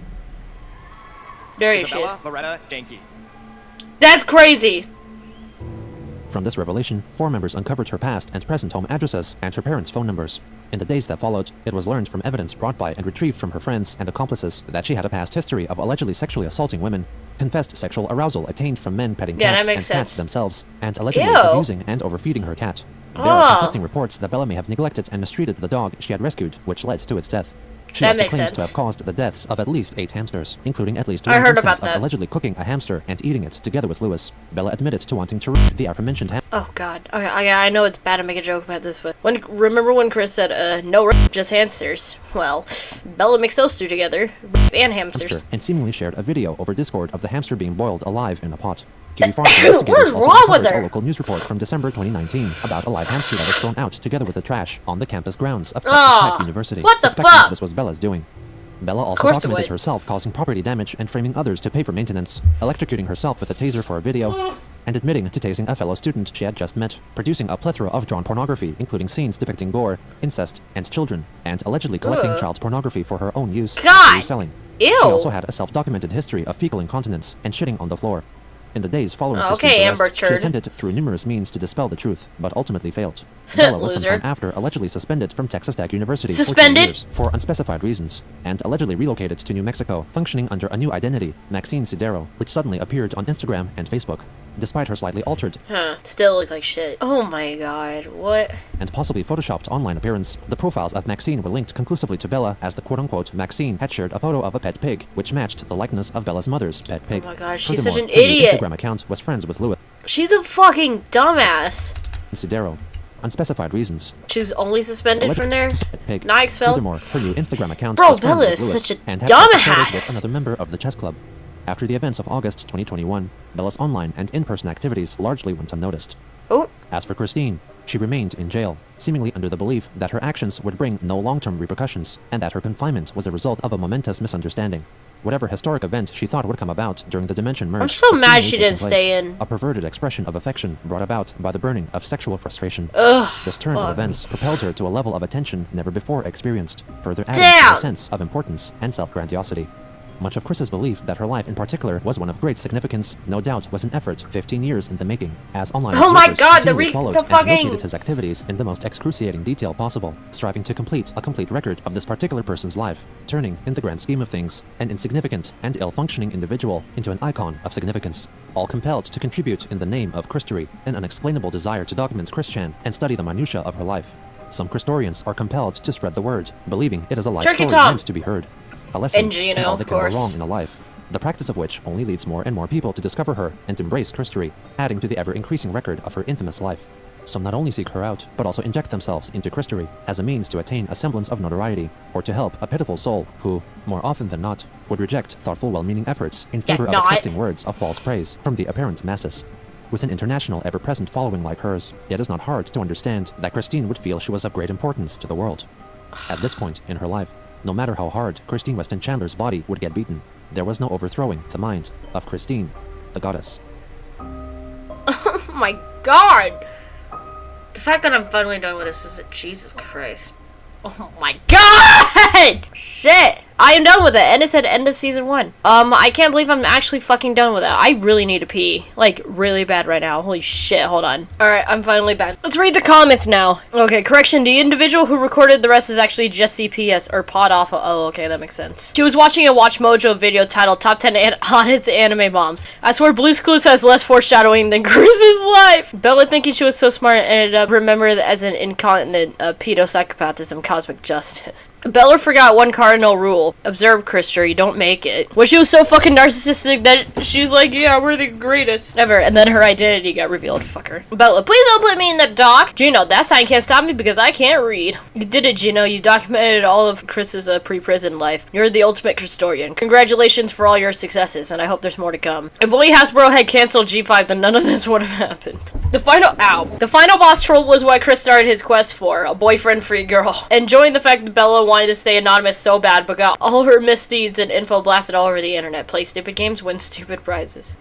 There you Isabella Loretta Janke. That's crazy! From this revelation, 4 members uncovered her past and present home addresses and her parents' phone numbers. In the days that followed, it was learned from evidence brought by and retrieved from her friends and accomplices that she had a past history of allegedly sexually assaulting women, confessed sexual arousal attained from men petting cats and cats themselves, and allegedly abusing and overfeeding her cat. There are conflicting reports that Bella may have neglected and mistreated the dog she had rescued, which led to its death. She also claims to have caused the deaths of at least 8 hamsters, including at least 1 instance of allegedly cooking a hamster and eating it together with Lewis. Bella admitted to wanting to rape the aforementioned hamster. Oh god. Okay, I know it's bad to make a joke about this, but remember when Chris said, no rape, just hamsters? Well, Bella mixed those two together, rape and hamsters. And seemingly shared a video over Discord of the hamster being boiled alive in a pot. Kiwi Farms investigators also uncovered a local news report from December 2019 about a live hamster that was thrown out together with the trash on the campus grounds of Texas Tech University. What the suspecting fuck? This was Bella's doing. Bella also documented herself causing property damage and framing others to pay for maintenance, electrocuting herself with a taser for a video, and admitting to tasing a fellow student she had just met, producing a plethora of drawn pornography, including scenes depicting gore, incest, and children, and allegedly collecting child pornography for her own use and reselling. She also had a self-documented history of fecal incontinence and shitting on the floor. In the days following Christine's arrest, she attempted through numerous means to dispel the truth, but ultimately failed. Bella was sometime after allegedly suspended from Texas Tech University for 2 years for unspecified reasons, and allegedly relocated to New Mexico, functioning under a new identity, Maxine Sidero, which suddenly appeared on Instagram and Facebook. Despite her slightly altered, still look like shit. Oh my god, what? And possibly photoshopped online appearance, the profiles of Maxine were linked conclusively to Bella, as the quote-unquote Maxine had shared a photo of a pet pig, which matched the likeness of Bella's mother's pet pig. Oh my gosh, she's such an her idiot. Instagram account was friends with Lewis. She's a fucking dumbass. Sidero. Unspecified reasons. She was only suspended from there? Pig. Not expelled? Furthermore, her new Instagram account Bro, was friends Bella with is Lewis such a and had photos dumbass. with another member of the chess club. After the events of August 2021, Bella's online and in-person activities largely went unnoticed. As for Christine, she remained in jail, seemingly under the belief that her actions would bring no long-term repercussions, and that her confinement was a result of a momentous misunderstanding. Whatever historic event she thought would come about during the Dimension merge, I'm so was mad seemingly she taking didn't stay place, in. a perverted expression of affection brought about by the burning of sexual frustration. This turn fuck. of events propelled her to a level of attention never before experienced, further adding to a sense of importance and self-grandiosity. Much of Chris's belief that her life in particular was one of great significance, no doubt, was an effort 15 years in the making, as online observers continually followed and notated his activities in the most excruciating detail possible, striving to complete a complete record of this particular person's life, turning, in the grand scheme of things, an insignificant and ill-functioning individual into an icon of significance, all compelled to contribute in the name of Christery, an unexplainable desire to document Christian and study the minutiae of her life. Some Christorians are compelled to spread the word, believing it is a life story meant to be heard. A lesson in all that can go wrong in a life, the practice of which only leads more and more people to discover her and embrace Christery, adding to the ever-increasing record of her infamous life. Some not only seek her out, but also inject themselves into Christery as a means to attain a semblance of notoriety, or to help a pitiful soul who, more often than not, would reject thoughtful, well-meaning efforts in favor of accepting words of false praise from the apparent masses. With an international, ever-present following like hers, it is not hard to understand that Christine would feel she was of great importance to the world. At this point in her life, No matter how hard Christine Weston Chandler's body would get beaten, there was no overthrowing the mind of Christine, the goddess. Oh my god! The fact that I'm finally done with this is Jesus Christ. Oh my god! Shit! I am done with it, and it said end of season 1. I can't believe I'm actually fucking done with it. I really need to pee. Like, really bad right now. Holy shit, hold on. Alright, I'm finally back. Let's read the comments now. Okay, correction, the individual who recorded the rest is actually just CPS, or Pod Alpha. Oh, okay, that makes sense. She was watching a Watch Mojo video titled Top 10 Hottest Anime Moms. I swear Blue's Clues has less foreshadowing than Chris's life. Bella, thinking she was so smart, ended up remembered as an incontinent pedo-psychopathism cosmic justice. Bella forgot one cardinal rule. Observe, Krister, you don't make it. Well, she was so fucking narcissistic that she was like, yeah, we're the greatest ever. And then her identity got revealed. Fuck her. Bella, please don't put me in the dock. Gino, that sign can't stop me because I can't read. You did it, Gino. You documented all of Chris's pre-prison life. You're the ultimate historian. Congratulations for all your successes, and I hope there's more to come. If only Hasbro had canceled G5, then none of this would have happened. The final boss troll was what Chris started his quest for, a boyfriend-free girl. Enjoying the fact that Bella wanted to stay anonymous so bad, but got all her misdeeds and info blasted all over the internet. Play stupid games, win stupid prizes.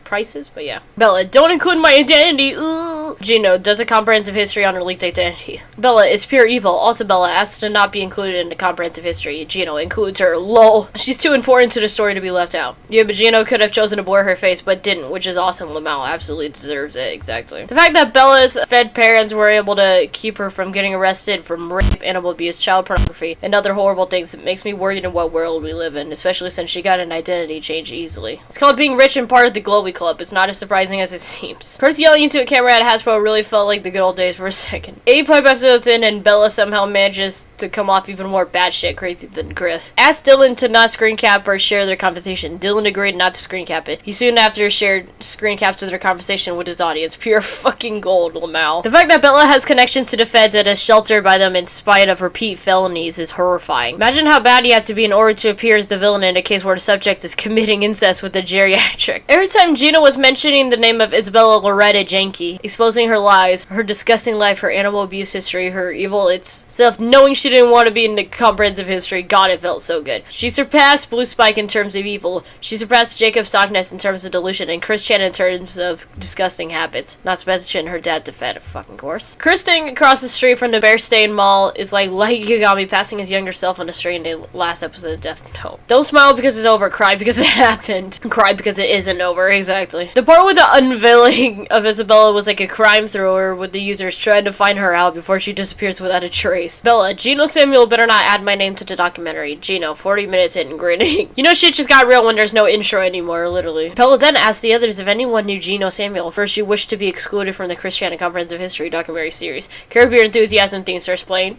But yeah. Bella, don't include my identity. Ooh. Gino does a comprehensive history on her leaked identity. Bella is pure evil. Also, Bella asks to not be included in the comprehensive history. Gino includes her. Lol. She's too important to the story to be left out. Yeah, but Gino could have chosen to blur her face, but didn't, which is awesome. Lamau absolutely deserves it. Exactly. The fact that Bella's fed parents were able to keep her from getting arrested from rape, animal abuse, child pornography, and other horrible things makes me worried in what world we live in, especially since she got an identity change easily. It's called being rich and part of the Glowy Club. It's not as surprising as it seems. Chris yelling into a camera at Hasbro really felt like the good old days for a second. 85 episodes in, and Bella somehow manages to come off even more batshit crazy than Chris. Asked Dylan to not screen cap or share their conversation. Dylan agreed not to screen cap it. He soon after shared screen caps of their conversation with his audience. Pure fucking gold, Lamau. The fact that Bella has connections to the feds and is sheltered by them in spite of repeat felonies is horrifying. Imagine how bad you have to be in order to appear as the villain in a case where the subject is committing incest with a geriatric. Every time Gina was mentioning the name of Isabella Loretta Janke, exposing her lies, her disgusting life, her animal abuse history, her evil itself, knowing she didn't want to be in the comprehensive history, God, it felt so good. She surpassed Blue Spike in terms of evil. She surpassed Jacob Stockness in terms of delusion, and Chris Chan in terms of disgusting habits. Not to mention her dad to fed, of fucking course. Chris staying across the street from the Bear Stain Mall is like Light Yagami passing his younger self on the street in the last episode of Death Note. Don't smile because it's over, cry because it happened. Cry because it isn't over, exactly. The part with the unveiling of Isabella was like a crime thriller with the users trying to find her out before she disappears without a trace. Bella, Gino Samuel better not add my name to the documentary. Gino, 40 minutes in, grinning. You know shit just got real when there's no intro anymore, literally. Bella then asked the others if anyone knew Gino Samuel. First, she wished to be excluded from the Christiana Comprehensive History documentary series. Caribbean Enthusiasm theme starts playing.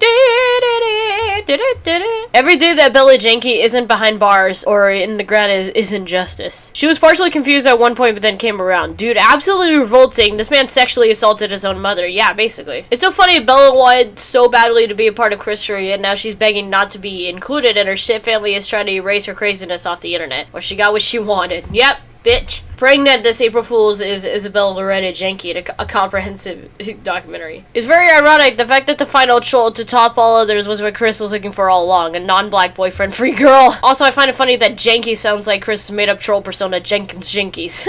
Every day that Bella Janke isn't behind bars or in the ground is injustice. She was partially confused at one point, but then came around. Dude, absolutely revolting. This man sexually assaulted his own mother. Yeah, basically. It's so funny Bella wanted so badly to be a part of Christery, and now she's begging not to be included, and her shit family is trying to erase her craziness off the internet. Well, she got what she wanted. Yep. Bitch. Praying that this April Fool's is Isabella Loretta Janke, a comprehensive documentary. It's very ironic, the fact that the final troll to top all others was what Chris was looking for all along, a non-black boyfriend-free girl. Also, I find it funny that Janke sounds like Chris' made-up troll persona, Jenkins Jinkies.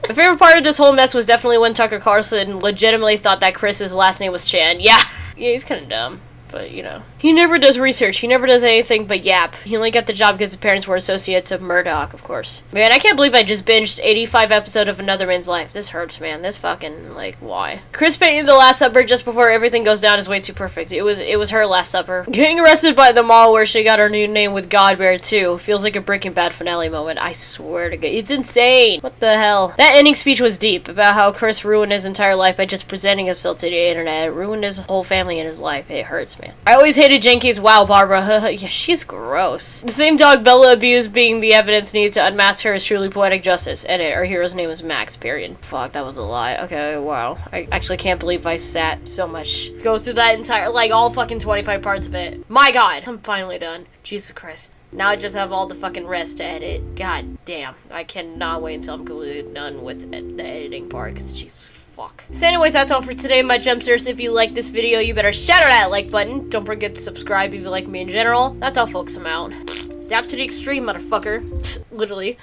My favorite part of this whole mess was definitely when Tucker Carlson legitimately thought that Chris's last name was Chan. Yeah, he's kind of dumb. But, you know. He never does research. He never does anything but yap. He only got the job because his parents were associates of Murdoch, of course. Man, I can't believe I just binged 85 episodes of Another Man's Life. This hurts, man. This fucking, like, why? Chris painting the Last Supper just before everything goes down is way too perfect. It was her Last Supper. Getting arrested by the mall where she got her new name with Godbear, too. Feels like a Breaking Bad finale moment. I swear to God. It's insane. What the hell? That ending speech was deep, about how Chris ruined his entire life by just presenting himself to the internet. It ruined his whole family and his life. It hurts, man. I always hated Janke's wow, Barbara. Yeah, she's gross. The same dog Bella abused being the evidence needed to unmask her is truly poetic justice. Edit. Our hero's name is Max, period. Fuck, that was a lie. Okay, wow. I actually can't believe I sat so much. Go through that entire, like, all fucking 25 parts of it. My God. I'm finally done. Jesus Christ. Now I just have all the fucking rest to edit. God damn. I cannot wait until I'm completely done with the editing part, because she's fuck. So anyways, that's all for today, my jumpsters. If you like this video, you better shatter that like button. Don't forget to subscribe if you like me in general. That's all, folks. I'm out. Zaps to the extreme, motherfucker. Literally.